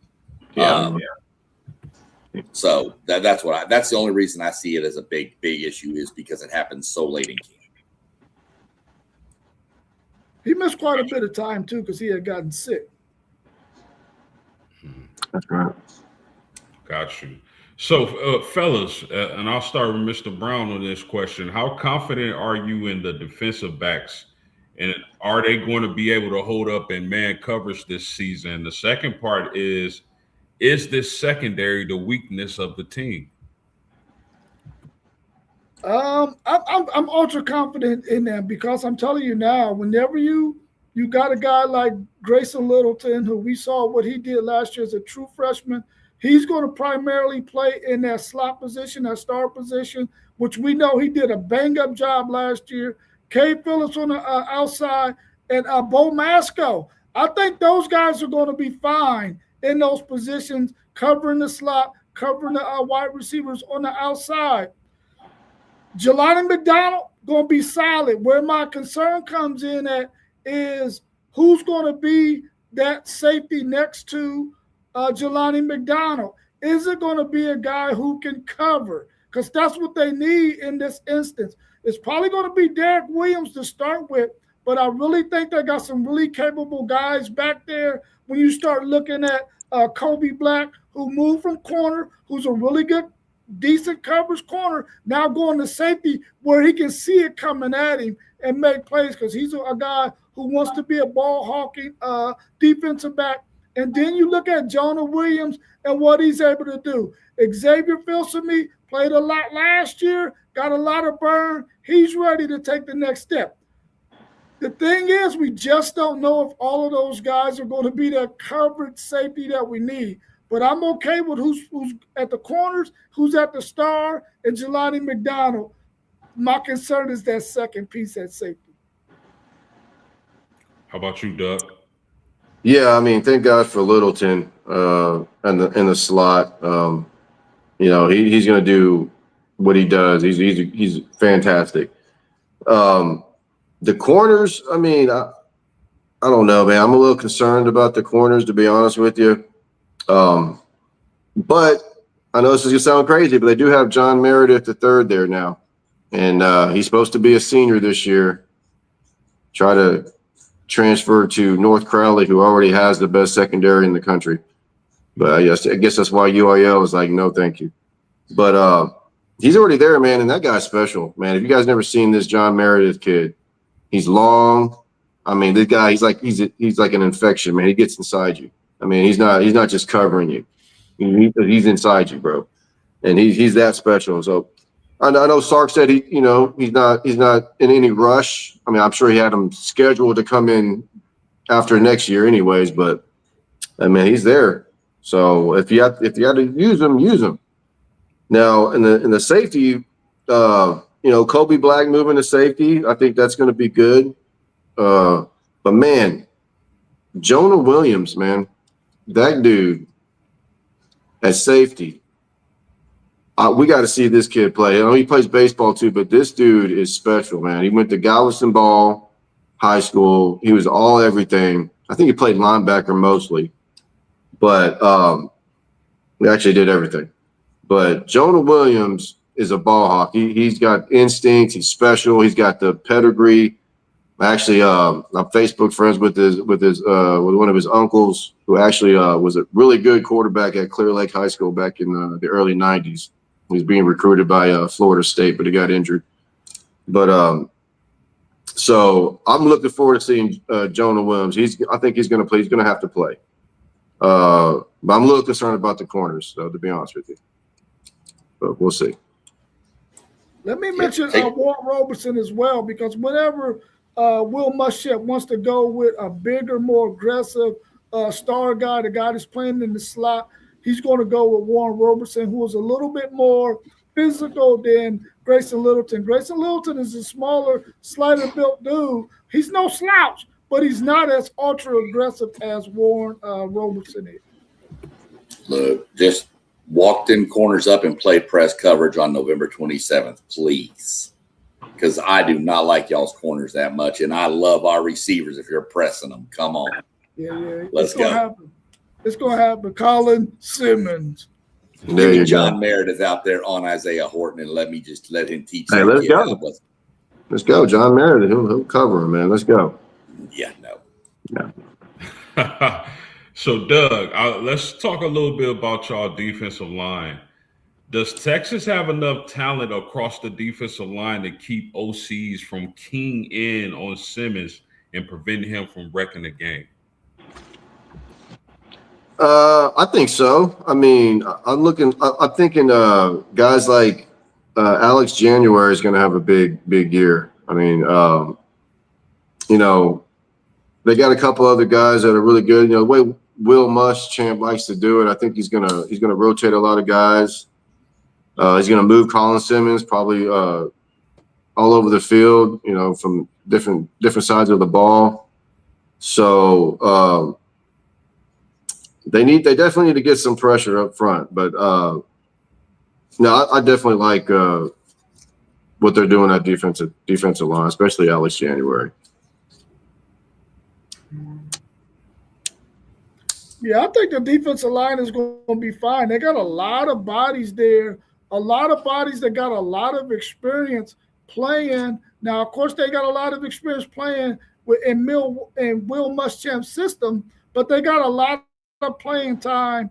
So that's the only reason I see it as a big issue is because it happened so late in camp. He missed quite a bit of time too because he had gotten sick. That's right. Got you. So, fellas, and I'll start with Mr. Brown on this question. How confident are you in the defensive backs? And are they going to be able to hold up in man coverage this season? The second part is this secondary the weakness of the team? I'm ultra confident in them because I'm telling you now, whenever you got a guy like Grayson Littleton, who we saw what he did last year as a true freshman, he's going to primarily play in that slot position, that star position, which we know he did a bang-up job last year. Cade Phillips on the outside, and Bo Masco. I think those guys are going to be fine in those positions, covering the slot, covering the wide receivers on the outside. Jelani McDonald going to be solid. Where my concern comes in at is who's going to be that safety next to Jelani McDonald. Is it going to be a guy who can cover? Because that's what they need in this instance. It's probably going to be Derek Williams to start with, but I really think they got some really capable guys back there. When you start looking at Kobe Black, who moved from corner, who's a really good, decent coverage corner, now going to safety where he can see it coming at him and make plays because he's a guy who wants to be a ball-hawking defensive back. And then you look at Jonah Williams and what he's able to do. Xavier Filsaime played a lot last year, got a lot of burn. He's ready to take the next step. The thing is, we just don't know if all of those guys are going to be that coverage safety that we need. But I'm okay with who's at the corners, who's at the star, and Jelani McDonald. My concern is that second piece at safety. How about you, Doug? Yeah, I mean, thank God for Littleton in the slot. He's going to do what he does. He's fantastic. The corners, I mean, I don't know, man. I'm a little concerned about the corners, to be honest with you. But I know this is going to sound crazy, but they do have John Meredith the third there now. And he's supposed to be a senior this year. Try to transfer to North Crowley, who already has the best secondary in the country. But I guess that's why UIL was like, no, thank you. But he's already there, man, and that guy's special, man. If you guys never seen this John Meredith kid, he's long. I mean, this guy, he's like an infection, man. He gets inside you. I mean, he's not just covering you. He's inside you, bro, and he's that special. So I know Sark said he's not in any rush. I mean, I'm sure he had him scheduled to come in after next year, anyways. But I mean, he's there. So if you had to use him, use him. Now in the safety, Kobe Black moving to safety, I think that's going to be good. But man, Jonah Williams, man, that dude at safety. We got to see this kid play. I know he plays baseball too, but this dude is special, man. He went to Galveston Ball High School. He was all everything. I think he played linebacker mostly, but he actually did everything. But Jonah Williams is a ball hawk. He's got instincts. He's special. He's got the pedigree. Actually, I'm Facebook friends with one of his uncles, who actually was a really good quarterback at Clear Lake High School back in the early '90s. He was being recruited by Florida State, but he got injured. But so I'm looking forward to seeing Jonah Williams. I think he's going to play. He's going to have to play. But I'm a little concerned about the corners, to be honest with you. But we'll see. Let me mention Warren Roberson as well, because whenever Will Muschamp wants to go with a bigger, more aggressive star guy, the guy that's playing in the slot, he's going to go with Warren Roberson, who is a little bit more physical than Grayson Littleton. Grayson Littleton is a smaller, slighter built dude. He's no slouch, but he's not as ultra aggressive as Warren Roberson is. Look, just walk them corners up and play press coverage on November 27th, please. Because I do not like y'all's corners that much, and I love our receivers if you're pressing them. Come on. Yeah. Let's go. Happen. It's going to happen. Colin Simmons. Give me John Meredith out there on Isaiah Horton, and let him teach. Hey, let's go. Let's go. John Meredith. He'll cover him, man. Let's go. Yeah, no. Yeah. So, Doug, let's talk a little bit about y'all defensive line. Does Texas have enough talent across the defensive line to keep OCs from keying in on Simmons and preventing him from wrecking the game? I think so. I mean, I'm thinking guys like Alex January is going to have a big year. I mean, they got a couple other guys that are really good. The way Will Muschamp likes to do it, I think he's gonna rotate a lot of guys. He's gonna move Colin Simmons probably all over the field, from different sides of the ball. So they definitely need to get some pressure up front. But I definitely like what they're doing at defensive line, especially Alex January. Yeah, I think the defensive line is going to be fine. They got a lot of bodies there, a lot of bodies that got a lot of experience playing. Now, of course, they got a lot of experience playing in Will Muschamp's system, but they got a lot of playing time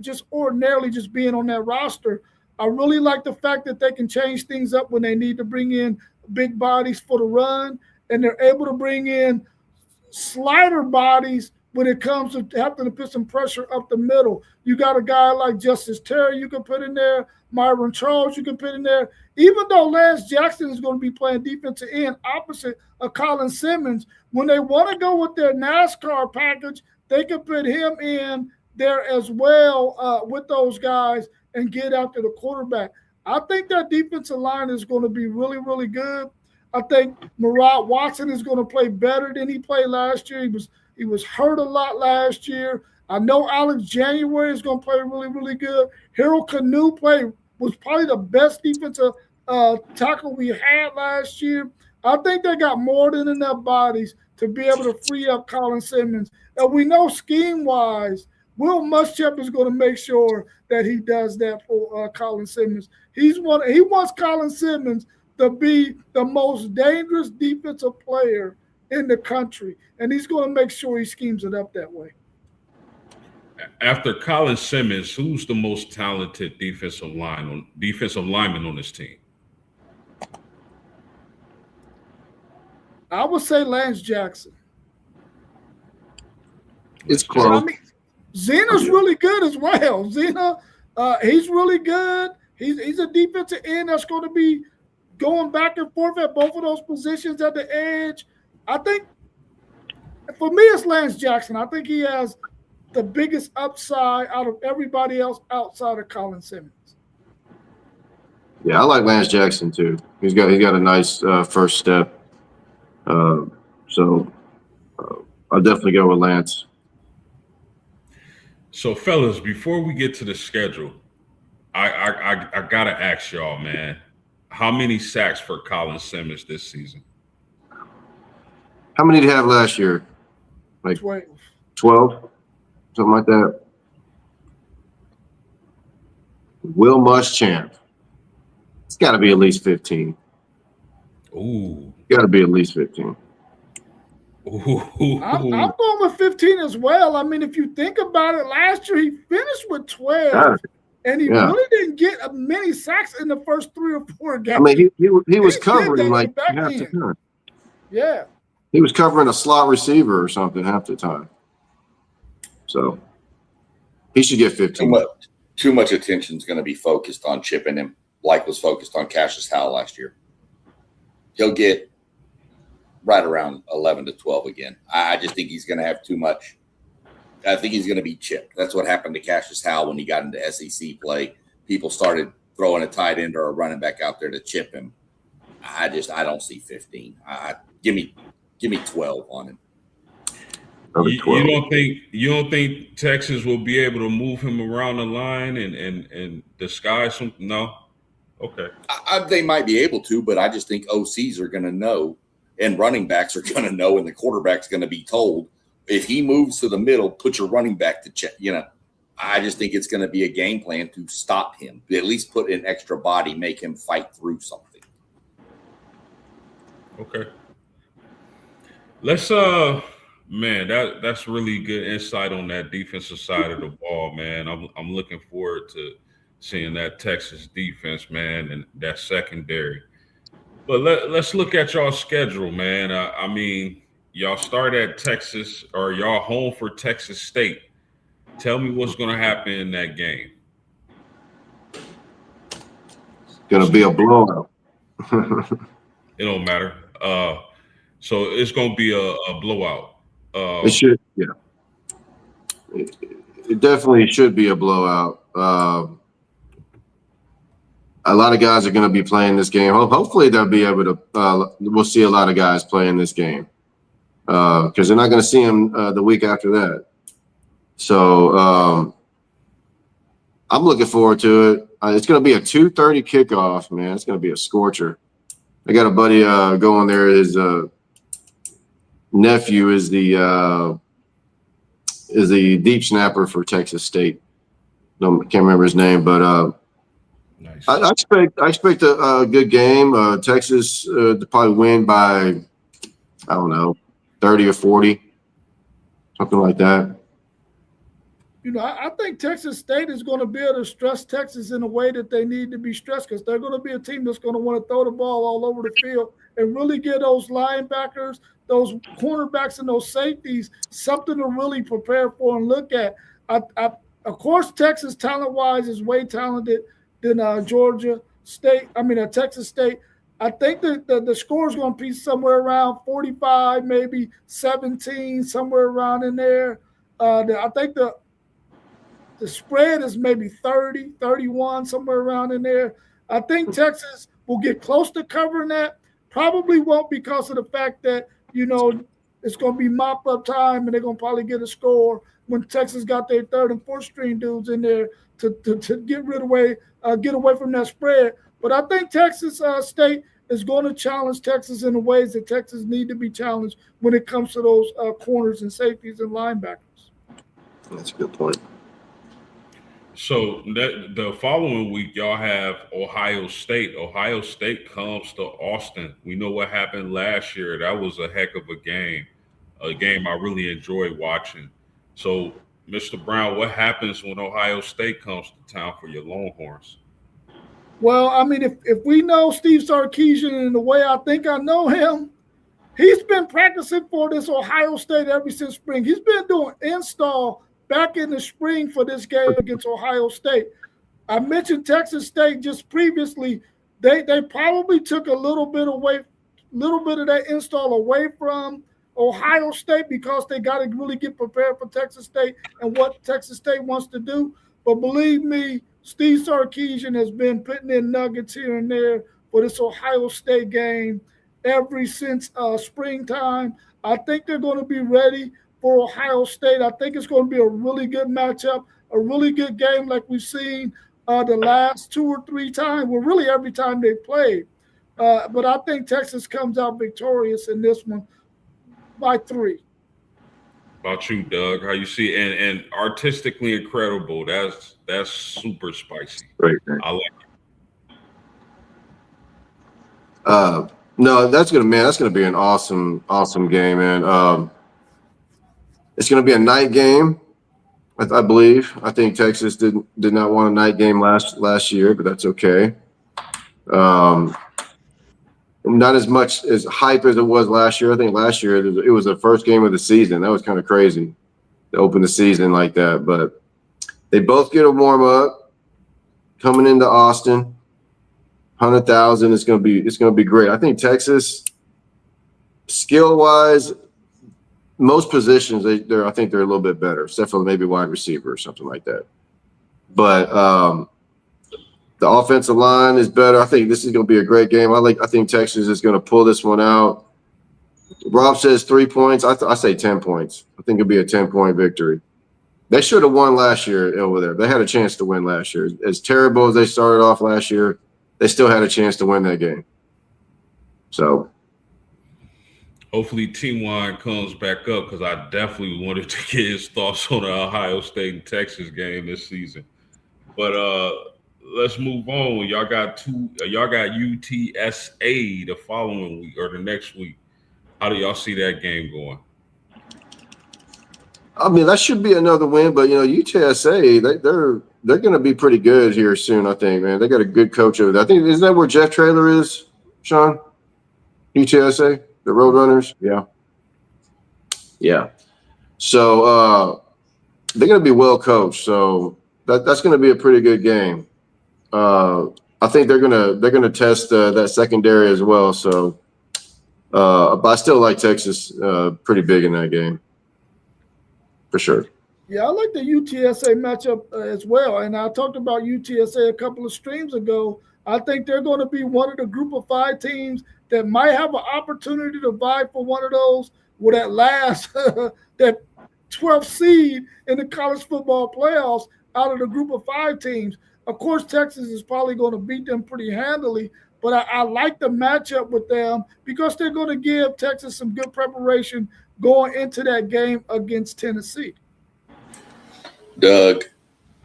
just ordinarily just being on that roster. I really like the fact that they can change things up when they need to bring in big bodies for the run, and they're able to bring in slider bodies when it comes to having to put some pressure up the middle. You got a guy like Justice Terry you can put in there, Myron Charles you can put in there. Even though Lance Jackson is going to be playing defensive end opposite of Colin Simmons, when they want to go with their NASCAR package, they can put him in there as well with those guys and get after the quarterback. I think that defensive line is going to be really, really good. I think Murad Watson is going to play better than he played last year. He was hurt a lot last year. I know Alex January is going to play really, really good. Harold Canoe was probably the best defensive tackle we had last year. I think they got more than enough bodies to be able to free up Colin Simmons. And we know scheme-wise, Will Muschamp is going to make sure that he does that for Colin Simmons. He wants Colin Simmons to be the most dangerous defensive player in the country, and he's going to make sure he schemes it up that way. After Colin Simmons, who's the most talented defensive lineman on this team? I would say Lance Jackson. It's close. I mean, Zena's really good as well. Zena, he's really good. He's a defensive end that's going to be going back and forth at both of those positions at the edge. I think, for me, it's Lance Jackson. I think he has the biggest upside out of everybody else outside of Colin Simmons. Yeah, I like Lance Jackson too. He's got a nice first step. So I'll definitely go with Lance. So, fellas, before we get to the schedule, I gotta ask y'all, man, how many sacks for Colin Simmons this season? How many did he have last year? Like 12. 12? Something like that. Will Muschamp. It's got to be at least 15. Ooh. Got to be at least 15. Ooh. I'm going with 15 as well. I mean, if you think about it, last year he finished with 12, and he really didn't get many sacks in the first 3 or 4 games. I mean, he was covering like half the time. Yeah. He was covering a slot receiver or something half the time. So he should get 15. Too much attention is going to be focused on chipping him, like was focused on Cassius Howell last year. He'll get right around 11 to 12 again. I just think he's going to have too much. I think he's going to be chipped. That's what happened to Cassius Howell when he got into SEC play. People started throwing a tight end or a running back out there to chip him. I don't see 15. Give me 12 on him. You don't think Texas will be able to move him around the line and disguise him? No? Okay. They might be able to, but I just think OCs are going to know, and running backs are going to know, and the quarterback's going to be told, if he moves to the middle, put your running back to check. I just think it's going to be a game plan to stop him. At least put an extra body, make him fight through something. Okay. Let's man, that's really good insight on that defensive side of the ball, man. I'm looking forward to seeing that Texas defense, man, and that secondary. But let's look at y'all schedule, man. I mean, y'all start at Texas, or y'all home for Texas State. Tell me what's going to happen in that game. It's going to be a blowout. It don't matter. So it's going to be a blowout. It should, yeah. It definitely should be a blowout. A lot of guys are going to be playing this game. Hopefully, they'll be able to. We'll see a lot of guys playing this game because they're not going to see them the week after that. So I'm looking forward to it. It's going to be a 2:30 kickoff, man. It's going to be a scorcher. I got a buddy going there. His nephew is the deep snapper for Texas State. Can't remember his name, but nice. I expect a good game. Texas to probably win by, I don't know, 30 or 40, something like that. I think Texas State is going to be able to stress Texas in a way that they need to be stressed because they're going to be a team that's going to want to throw the ball all over the field and really get those linebackers, those cornerbacks, and those safeties something to really prepare for and look at. Of course, Texas talent-wise is way talented than Georgia State. Texas State. I think that the score is going to be somewhere around 45, maybe 17, somewhere around in there. I think the spread is maybe 30, 31, somewhere around in there. I think Texas will get close to covering that. Probably won't because of the fact that, it's going to be mop-up time and they're going to probably get a score when Texas got their third and fourth string dudes in there to get away from that spread. But I think Texas State is going to challenge Texas in the ways that Texas need to be challenged when it comes to those corners and safeties and linebackers. That's a good point. So the following week, y'all have Ohio State. Ohio State comes to Austin. We know what happened last year. That was a heck of a game I really enjoyed watching. So, Mr. Brown, what happens when Ohio State comes to town for your Longhorns? Well, if we know Steve Sarkisian in the way I think I know him, he's been practicing for this Ohio State ever since spring. He's been doing install back in the spring for this game against Ohio State. I mentioned Texas State just previously. They probably took a little bit of that install away from Ohio State because they got to really get prepared for Texas State and what Texas State wants to do. But believe me, Steve Sarkisian has been putting in nuggets here and there for this Ohio State game ever since springtime. I think they're going to be ready for Ohio State. I think it's going to be a really good matchup, a really good game like we've seen the last 2 or 3 times, well, really every time they played. But I think Texas comes out victorious in this one by 3. About you, Doug? How you see and artistically incredible. That's super spicy. Great. I like it. No, that's gonna be an awesome game, man. It's gonna be a night game, I believe. I think Texas did not want a night game last year, but that's okay. Not as much as hype as it was last year. I think last year it was the first game of the season. That was kind of crazy to open the season like that. But they both get a warm up coming into Austin. 100,000. It's gonna be great. I think Texas, skill wise, most positions I think they're a little bit better, except for maybe wide receiver or something like that. But the offensive line is better. I think this is going to be a great game. I think Texas is going to pull this one out. Rob says 3 points. I say 10 points. I think it'll be a 10-point victory. They should have won last year over there. They had a chance to win last year. As terrible as they started off last year, they still had a chance to win that game. So hopefully T1 comes back up because I definitely wanted to get his thoughts on the Ohio State and Texas game this season. But let's move on. Y'all got UTSA the following week or the next week. How do y'all see that game going? That should be another win, but UTSA, they're going to be pretty good here soon. I think, man, they got a good coach over there. I think isn't that where Jeff Traylor is, Sean? UTSA, the Roadrunners, yeah. So they're going to be well coached. So that's going to be a pretty good game. I think they're gonna test that secondary as well. So, but I still like Texas pretty big in that game, for sure. Yeah, I like the UTSA matchup as well. And I talked about UTSA a couple of streams ago. I think they're going to be one of the group of 5 teams that might have an opportunity to vie for one of those with that last that 12th seed in the college football playoffs out of the group of 5 teams. Of course, Texas is probably going to beat them pretty handily, but I like the matchup with them because they're going to give Texas some good preparation going into that game against Tennessee. Doug,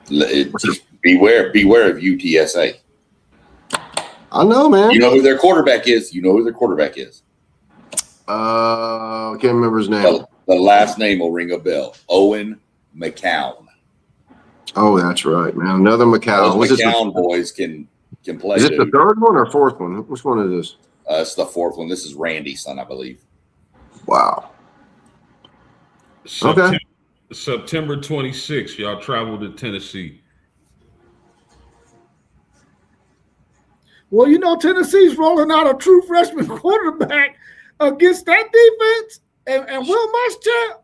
just beware of UTSA. I know, man. You know who their quarterback is. I can't remember his name. The last name will ring a bell. Owen McCown. Oh, that's right, man. Another McCown. Those McCown boys can play. Is it the third one or fourth one? Which one is this? It's the fourth one. This is Randy's son, I believe. Wow. September 26th, y'all travel to Tennessee. Well, you know, Tennessee's rolling out a true freshman quarterback against that defense, and Will Muschamp.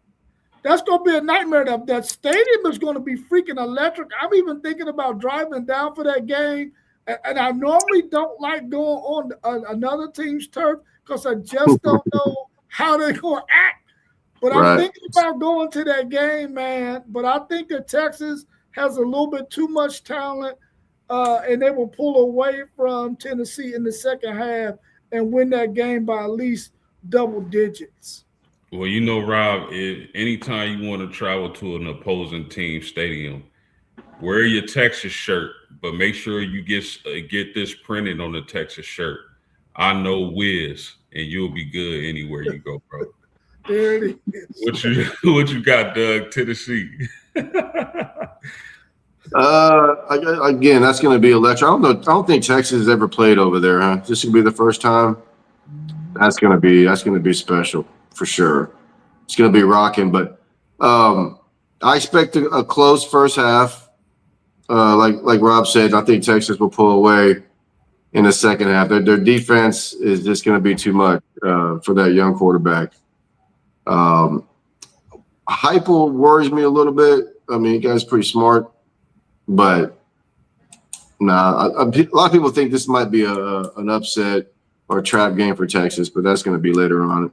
That's going to be a nightmare. That stadium is going to be freaking electric. I'm even thinking about driving down for that game. And I normally don't like going on another team's turf because I just don't know how they're going to act. But I'm thinking about going to that game, man. But I think that Texas has a little bit too much talent, and they will pull away from Tennessee in the second half and win that game by at least double digits. Well, you know, Rob, anytime you want to travel to an opposing team stadium, wear your Texas shirt, but make sure you get this printed on the Texas shirt. I know Wiz, and you'll be good anywhere you go, bro. There it is. What you got, Doug? Tennessee. Again, that's going to be electric. I don't think Texas has ever played over there, huh? This will be the first time. That's going to be special for sure. It's going to be rocking, but I expect a close first half. Like Rob said, I think Texas will pull away in the second half. Their defense is just going to be too much for that young quarterback. Heupel worries me a little bit. I mean, the guy's pretty smart, but a lot of people think this might be an upset or a trap game for Texas, but that's going to be later on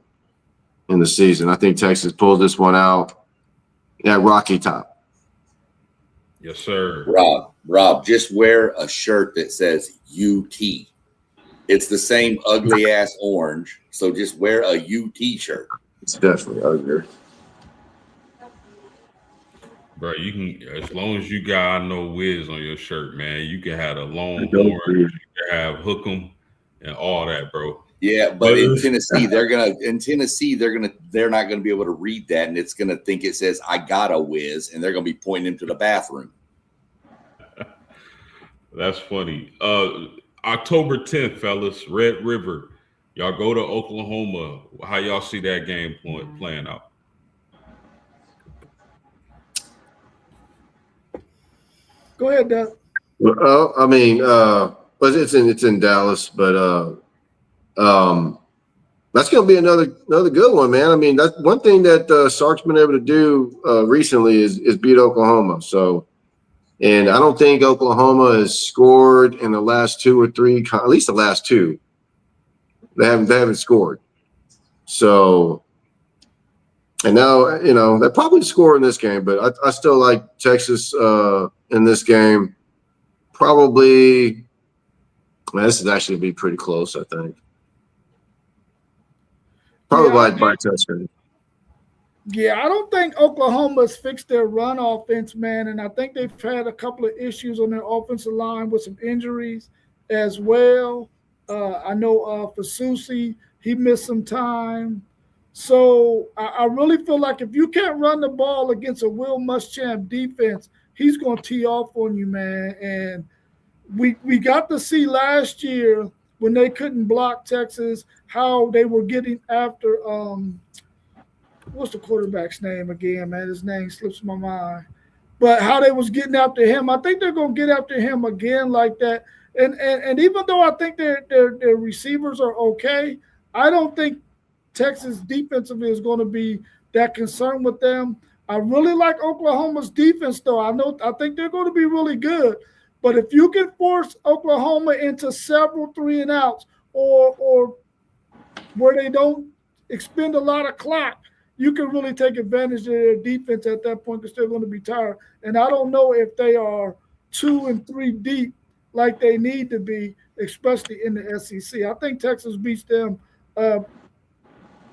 in the season. I think Texas pulls this one out at Rocky Top. Yes, sir. Rob, just wear a shirt that says UT. It's the same ugly ass orange, so just wear a UT shirt. It's definitely uglier. Bro, you can, as long as you got I know Wiz on your shirt, man, you can have a Longhorn, you can have Hook'em and all that, bro. Yeah, but in Tennessee, they're not gonna be able to read that, and it's gonna think it says "I got a Wiz," and they're gonna be pointing him to the bathroom. That's funny. October 10th, fellas, Red River. Y'all go to Oklahoma. How y'all see that game playing out? Go ahead, Doug. Well, I mean, but it's in Dallas, but that's going to be another good one, man. I mean, that's one thing that Sark's been able to do recently is beat Oklahoma. So, and I don't think Oklahoma has scored in the last two or three, at least the last two. They haven't scored. So, and now they probably score in this game, but I still like Texas in this game. Probably, man, this is actually be pretty close, I think. Probably by touchdown. Yeah, I don't think Oklahoma's fixed their run offense, man, and I think they've had a couple of issues on their offensive line with some injuries as well. I know Fasusi, he missed some time. So I really feel like if you can't run the ball against a Will Muschamp defense, he's going to tee off on you, man. And we got to see last year when they couldn't block Texas how they were getting after what's the quarterback's name again, man? His name slips my mind. But how they was getting after him, I think they're going to get after him again like that. And even though I think their receivers are okay, I don't think Texas defensively is going to be that concerned with them. I really like Oklahoma's defense, though. I think they're going to be really good. But if you can force Oklahoma into several 3-and-outs or where they don't expend a lot of clock, you can really take advantage of their defense at that point because they're going to be tired. And I don't know if they are 2 and 3 deep like they need to be, especially in the SEC. I think Texas beats them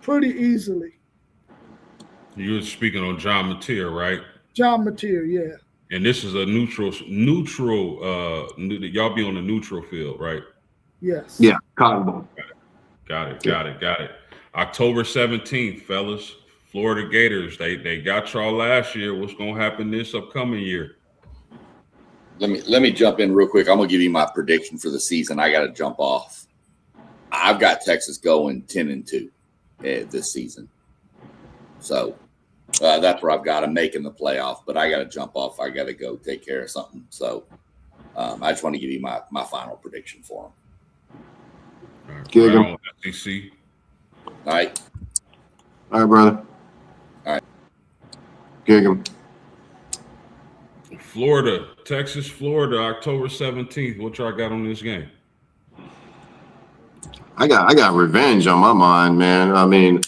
pretty easily. You were speaking on John Mateer, right? John Mateer, yeah. And this is a neutral. Y'all be on the neutral field, right? Yes. Yeah, Cotton Bowl. Got it. October 17th, fellas. Florida Gators. They got y'all last year. What's gonna happen this upcoming year? Let me jump in real quick. I'm gonna give you my prediction for the season. I got to jump off. I've got Texas going 10-2 this season, so that's where I've got them making the playoff. But I got to jump off. I got to go take care of something. So I just want to give you my final prediction for them. Good. Right on, SEC. All right. All right, brother. All right. Gig 'em. Florida, Texas, Florida, October 17th. What y'all got on this game? I got revenge on my mind, man. I mean,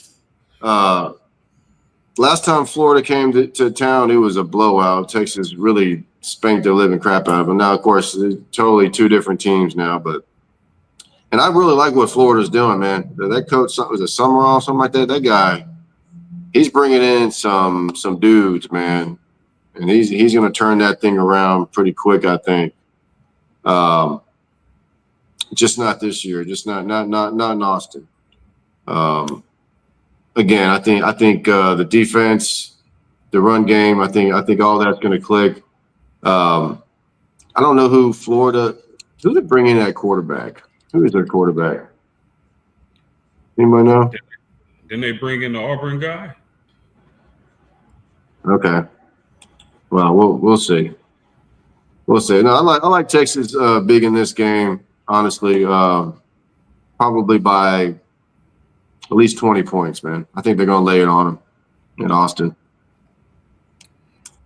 last time Florida came to town, it was a blowout. Texas really spanked the living crap out of them. Now, of course, it's totally two different teams now, and I really like what Florida's doing, man. That coach, was it Summerall, something like that? That guy, he's bringing in some dudes, man, and he's going to turn that thing around pretty quick, I think. Just not this year, just not in Austin. Again, I think the defense, the run game, I think all that's going to click. I don't know who they bring in at quarterback. Who is their quarterback? Anybody know? Then they bring in the Auburn guy. Okay. Well, we'll see. We'll see. No, I like Texas big in this game. Honestly, probably by at least 20 points, man. I think they're going to lay it on them in Austin.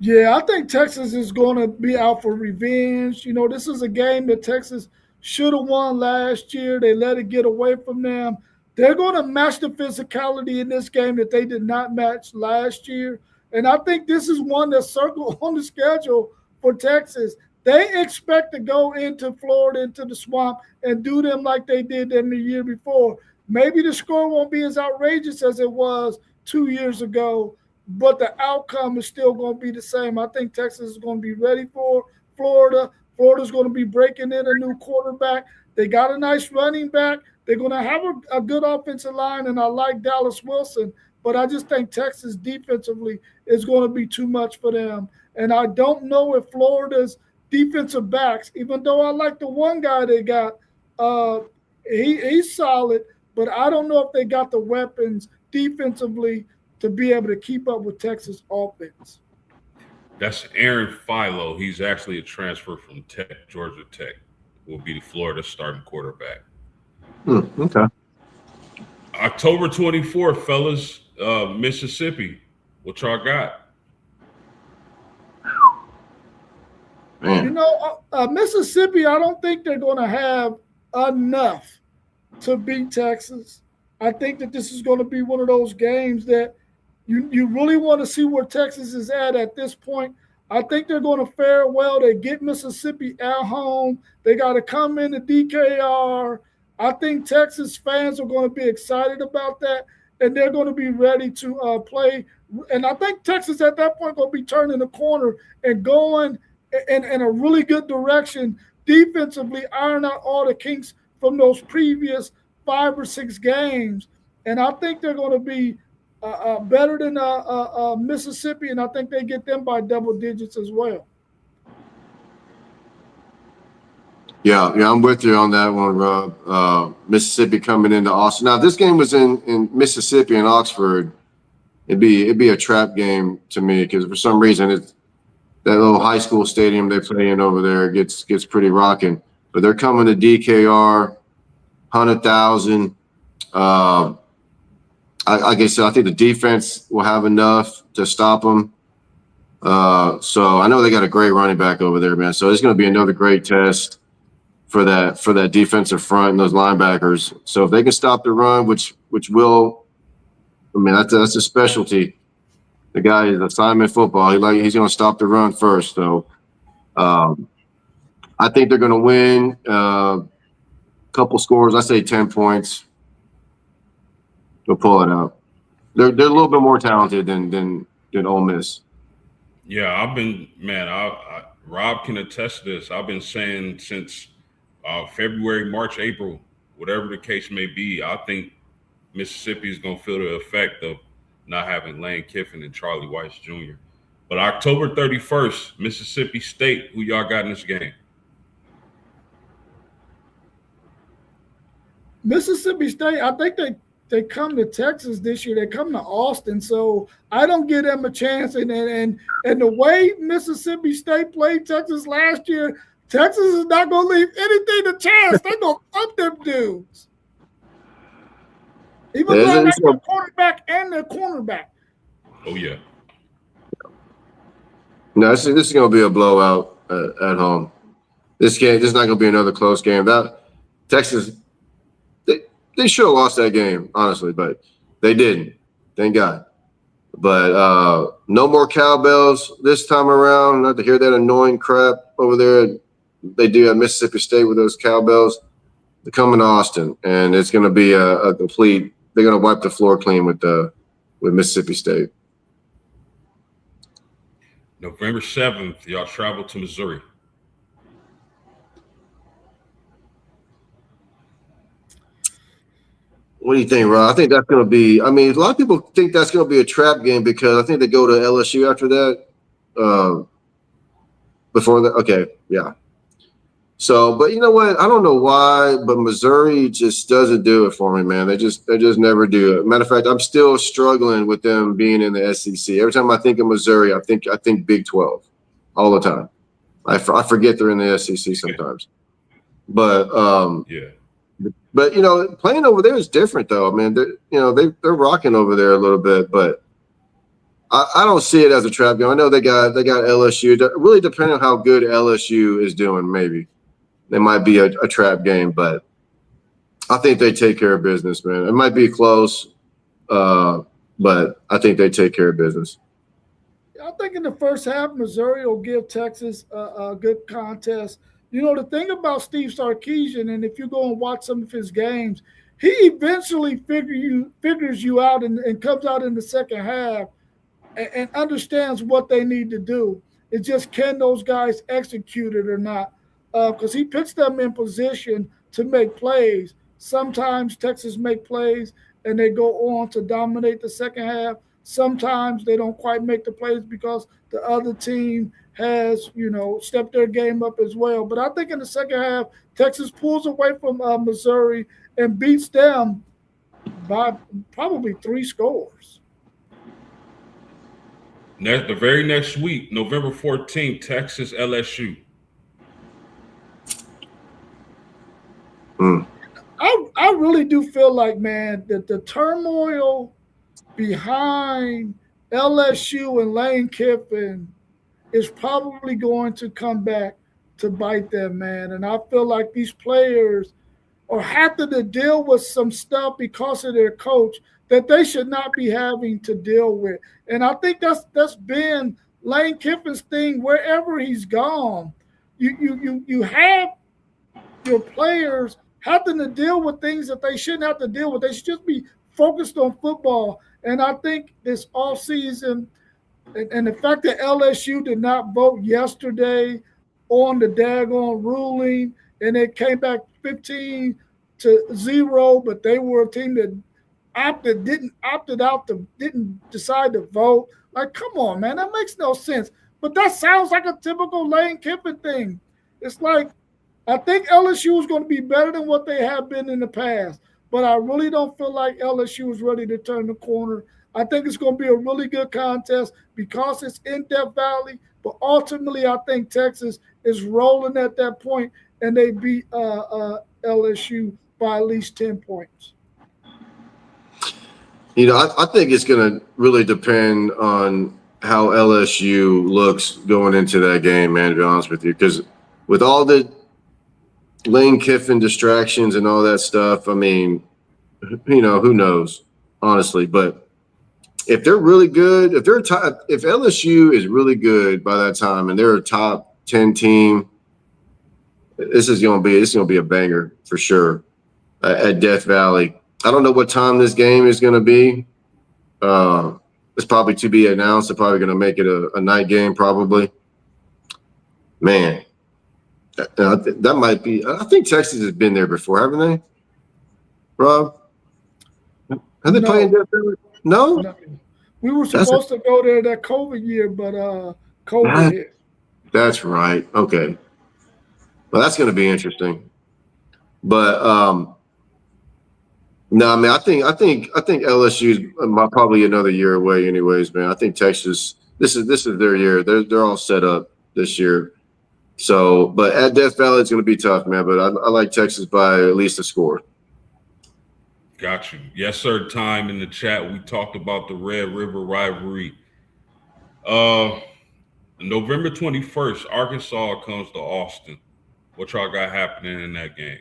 Yeah, I think Texas is going to be out for revenge. You know, this is a game that Texas should have won last year. They let it get away from them. They're going to match the physicality in this game that they did not match last year. And I think this is one that's circled on the schedule for Texas. They expect to go into Florida, into the swamp, and do them like they did them the year before. Maybe the score won't be as outrageous as it was 2 years ago, but the outcome is still going to be the same. I think Texas is going to be ready for Florida. Florida's going to be breaking in a new quarterback. They got a nice running back. They're going to have a good offensive line, and I like Dallas Wilson, but I just think Texas defensively is going to be too much for them. And I don't know if Florida's defensive backs, even though I like the one guy they got, he's solid, but I don't know if they got the weapons defensively to be able to keep up with Texas offense. That's Aaron Philo. He's actually a transfer from Georgia Tech. Will be the Florida starting quarterback. Okay. October 24th, fellas, Mississippi. What y'all got? Man. You know, Mississippi, I don't think they're going to have enough to beat Texas. I think that this is going to be one of those games that you really want to see where Texas is at this point. I think they're going to fare well. They get Mississippi at home. They got to come into DKR. I think Texas fans are going to be excited about that, and they're going to be ready to play. And I think Texas at that point going to be turning the corner and going in a really good direction defensively, iron out all the kinks from those previous 5 or 6 games. And I think they're going to be better than Mississippi, and I think they get them by double digits as well. Yeah, I'm with you on that one, Rob. Mississippi coming into Austin. Now, if this game was in Mississippi and Oxford, it'd be a trap game to me because for some reason it's that little high school stadium they play in over there gets pretty rocking. But they're coming to DKR, 100,000. Like I said, I think the defense will have enough to stop them. So I know they got a great running back over there, man. So it's going to be another great test for that defensive front and those linebackers. So if they can stop the run, which will, I mean, that's a specialty. The guy is assignment football. He's going to stop the run first. So I think they're going to win a couple scores. I say 10 points. They'll pull it out. They're a little bit more talented than Ole Miss. Yeah, Rob can attest to this. I've been saying since February, March, April, whatever the case may be, I think Mississippi is going to feel the effect of not having Lane Kiffin and Charlie Weiss Jr. But October 31st, Mississippi State, who y'all got in this game? Mississippi State, I think they come to Texas this year. They come to Austin, so I don't give them a chance. And the way Mississippi State played Texas last year, Texas is not going to leave anything to chance. They're going to up them dudes. Even though they their quarterback and their cornerback. Oh, yeah. No, this is going to be a blowout at home. This is not going to be another close game. Texas, they should have lost that game, honestly, but they didn't. Thank God. But no more cowbells this time around. Not to hear that annoying crap over there they do at Mississippi State with those cowbells. They're coming to Austin, and it's going to be a complete. They're going to wipe the floor clean with Mississippi State. November 7th, y'all travel to Missouri. What do you think, Rob? I think that's going to be – I mean, a lot of people think that's going to be a trap game because I think they go to LSU after that. Before that – okay, yeah. So, but you know what? I don't know why, but Missouri just doesn't do it for me, man. They just never do it. Matter of fact, I'm still struggling with them being in the SEC. Every time I think of Missouri, I think Big 12 all the time. I forget they're in the SEC sometimes. But yeah. But you know, playing over there is different, though. I mean, they're rocking over there a little bit, but I don't see it as a trap game. I know they got LSU. Really, depending on how good LSU is doing, maybe they might be a trap game, but I think they take care of business, man. It might be close, but I think they take care of business. I think in the first half, Missouri will give Texas a good contest. You know, the thing about Steve Sarkisian, and if you go and watch some of his games, he eventually figures you out and comes out in the second half and understands what they need to do. It's just, can those guys execute it or not? Because he puts them in position to make plays. Sometimes Texas make plays and they go on to dominate the second half. Sometimes they don't quite make the plays because the other team has, stepped their game up as well. But I think in the second half, Texas pulls away from Missouri and beats them by probably 3 scores. The very next week, November 14th, Texas LSU. I really do feel like, man, that the turmoil behind LSU and Lane Kiffin is probably going to come back to bite them, man. And I feel like these players are having to deal with some stuff because of their coach that they should not be having to deal with. And I think that's been Lane Kiffin's thing wherever he's gone. You have your players having to deal with things that they shouldn't have to deal with. They should just be focused on football. And I think this offseason, and the fact that LSU did not vote yesterday on the daggone ruling, and it came back 15-0, but they were a team that didn't decide to vote. Like, come on, man, that makes no sense. But that sounds like a typical Lane Kiffin thing. It's like, I think LSU is going to be better than what they have been in the past, but I really don't feel like LSU is ready to turn the corner. I think it's going to be a really good contest because it's in Death Valley, but ultimately I think Texas is rolling at that point, and they beat LSU by at least 10 points. I think it's going to really depend on how LSU looks going into that game, man, to be honest with you, because with all the Lane Kiffin distractions and all that stuff, I mean, who knows, honestly. But if they're really good, if LSU is really good by that time and they're a top 10 team, this is going to be a banger for sure at Death Valley. I don't know what time this game is going to be. It's probably to be announced. They're probably going to make it a night game, probably. Man. That might be. I think Texas has been there before, haven't they, Rob? Have they played Death Valley? No. We were supposed to go there that COVID year, but COVID hit. That's right. Okay. Well, that's going to be interesting. But no, I mean, I think LSU's probably another year away, anyways, man. I think Texas. This is their year. They're all set up this year. So, but at Death Valley, it's going to be tough, man. But I like Texas by at least a score. Got you. Yes, sir. Time in the chat. We talked about the Red River rivalry. November 21st, Arkansas comes to Austin. What y'all got happening in that game?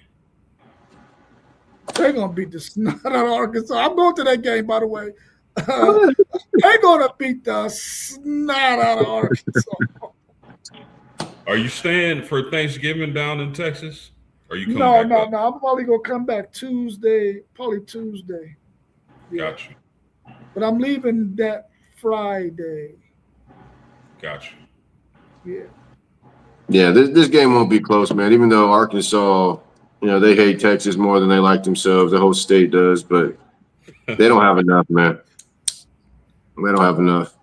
They're going to beat the snot out of Arkansas. I'm going to that game, by the way. They're going to beat the snot out of Arkansas. Are you staying for Thanksgiving down in Texas? Or you coming back up? No. I'm probably going to come back Tuesday. Yeah. Got you. But I'm leaving that Friday. Got you. Yeah. Yeah, this game won't be close, man. Even though Arkansas, they hate Texas more than they like themselves. The whole state does, but they don't have enough, man. They don't have enough.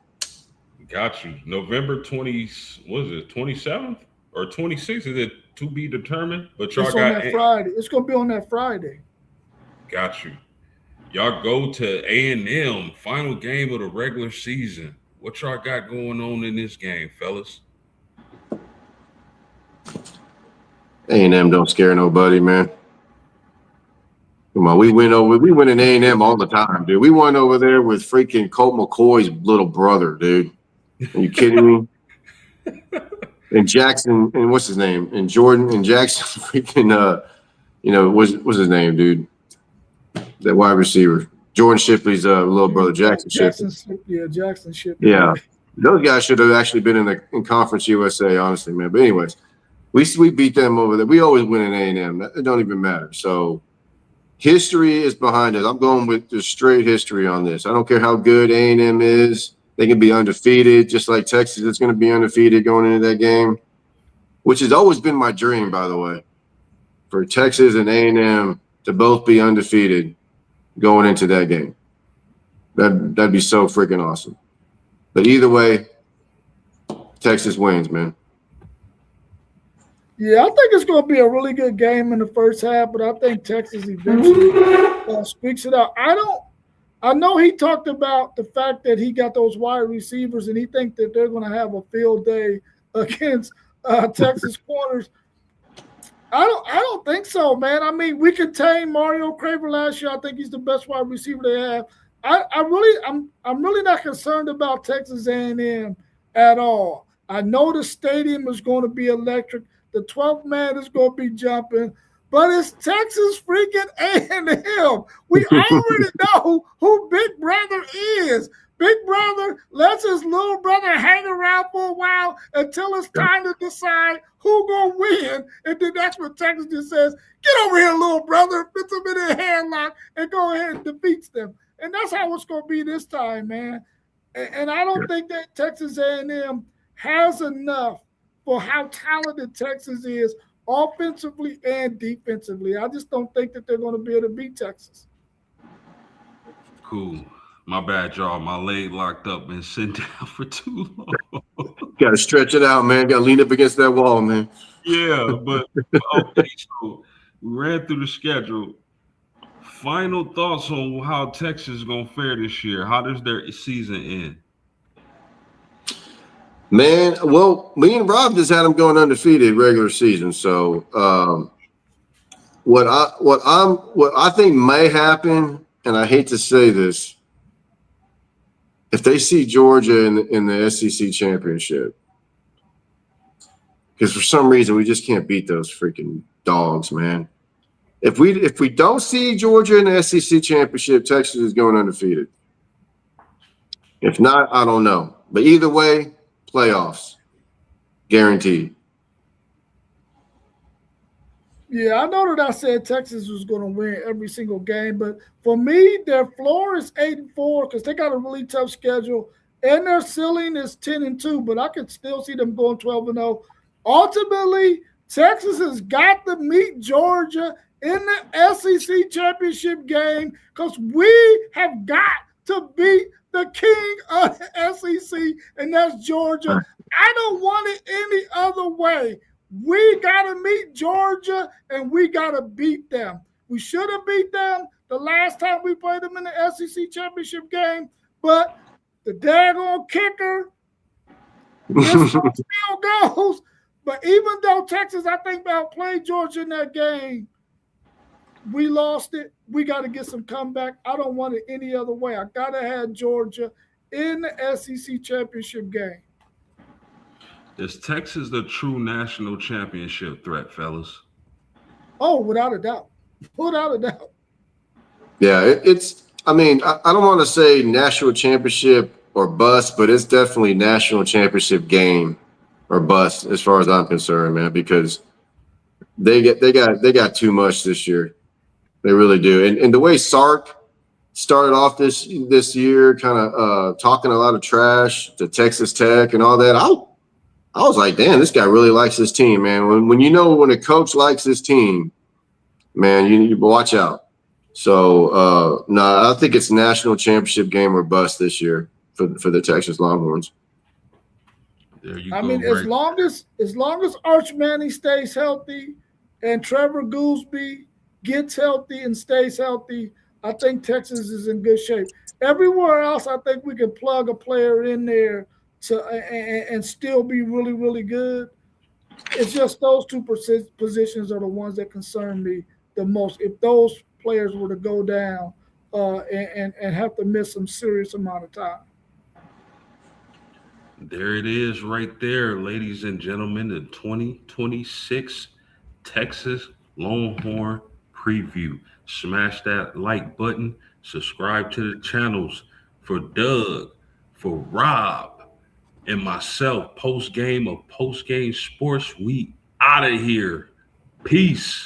Got you. November 27th or 26th? Is it to be determined? But y'all it's on that Friday. It's going to be on that Friday. Got you. Y'all go to A&M, final game of the regular season. What y'all got going on in this game, fellas? A&M don't scare nobody, man. Come on, we win in A&M all the time, dude. We won over there with freaking Colt McCoy's little brother, dude. Are you kidding me? And Jackson, and what's his name? And Jordan and Jackson, freaking, what's his name, dude? That wide receiver. Jordan Shipley's little brother, Jackson Shipley. Yeah, Jackson Shipley. Yeah. Those guys should have actually been in Conference USA, honestly, man. But anyways, we beat them over there. We always win in A&M. It don't even matter. So history is behind us. I'm going with the straight history on this. I don't care how good A&M is. They can be undefeated, just like Texas is going to be undefeated going into that game, which has always been my dream, by the way, for Texas and A&M to both be undefeated going into that game. That'd be so freaking awesome. But either way, Texas wins, man. Yeah, I think it's going to be a really good game in the first half, but I think Texas eventually speaks it out. I know he talked about the fact that he got those wide receivers, and he thinks that they're going to have a field day against Texas corners. I don't think so, man. I mean, we contained Mario Craver last year. I think he's the best wide receiver they have. I'm really not concerned about Texas A&M at all. I know the stadium is going to be electric. The 12th man is going to be jumping, but it's Texas freaking A&M. We already know who Big Brother is. Big Brother lets his little brother hang around for a while until it's time to decide who gonna win, and then that's when Texas just says, "Get over here, little brother," puts them in a handlock and go ahead and defeats them. And that's how it's gonna be this time, man. And I don't think that Texas A&M has enough for how talented Texas is offensively and defensively. I just don't think that they're going to be able to beat Texas. Cool. My bad, y'all. My leg locked up and sitting down for too long. Got to stretch it out, man. Got to lean up against that wall, man. Yeah, but okay, so we ran through the schedule. Final thoughts on how Texas is going to fare this year. How does their season end? Man, well, me and Rob just had them going undefeated regular season. So what I think may happen, and I hate to say this, if they see Georgia in the SEC championship, because for some reason we just can't beat those freaking dogs, man. If we don't see Georgia in the SEC championship, Texas is going undefeated. If not, I don't know. But either way, playoffs, guaranteed. Yeah, I know that I said Texas was going to win every single game, but for me, their floor is 8-4 because they got a really tough schedule, and their ceiling is 10-2. But I could still see them going 12-0. Ultimately, Texas has got to meet Georgia in the SEC championship game because we have got to beat the king of the SEC, and that's Georgia. I don't want it any other way. We got to meet Georgia, and we got to beat them. We should have beat them the last time we played them in the SEC championship game, but the daggone kicker missed those field goals. But even though Texas, I think, outplayed Georgia in that game, we lost it. We got to get some comeback. I don't want it any other way. I got to have Georgia in the SEC championship game. Is Texas the true national championship threat, fellas? Oh, without a doubt. Without a doubt. Yeah, it's. I mean, I don't want to say national championship or bust, but it's definitely national championship game or bust as far as I'm concerned, man. Because they got too much this year. They really do. And the way Sark started off this year, kind of talking a lot of trash to Texas Tech and all that, I was like, damn, this guy really likes this team, man. When when a coach likes his team, man, you watch out. So no, I think it's national championship game or bust this year for the Texas Longhorns. There you I go. mean, as long as Arch Manning stays healthy and Trevor Goolsby gets healthy and stays healthy, I think Texas is in good shape. Everywhere else, I think we can plug a player in there and still be really, really good. It's just those two positions are the ones that concern me the most. If those players were to go down and have to miss some serious amount of time. There it is right there, ladies and gentlemen, the 2026 Texas Longhorn preview. Smash that like button, subscribe to the channels for Doug, for Rob, and myself. Post game of Post Game Sports. We out of here. Peace.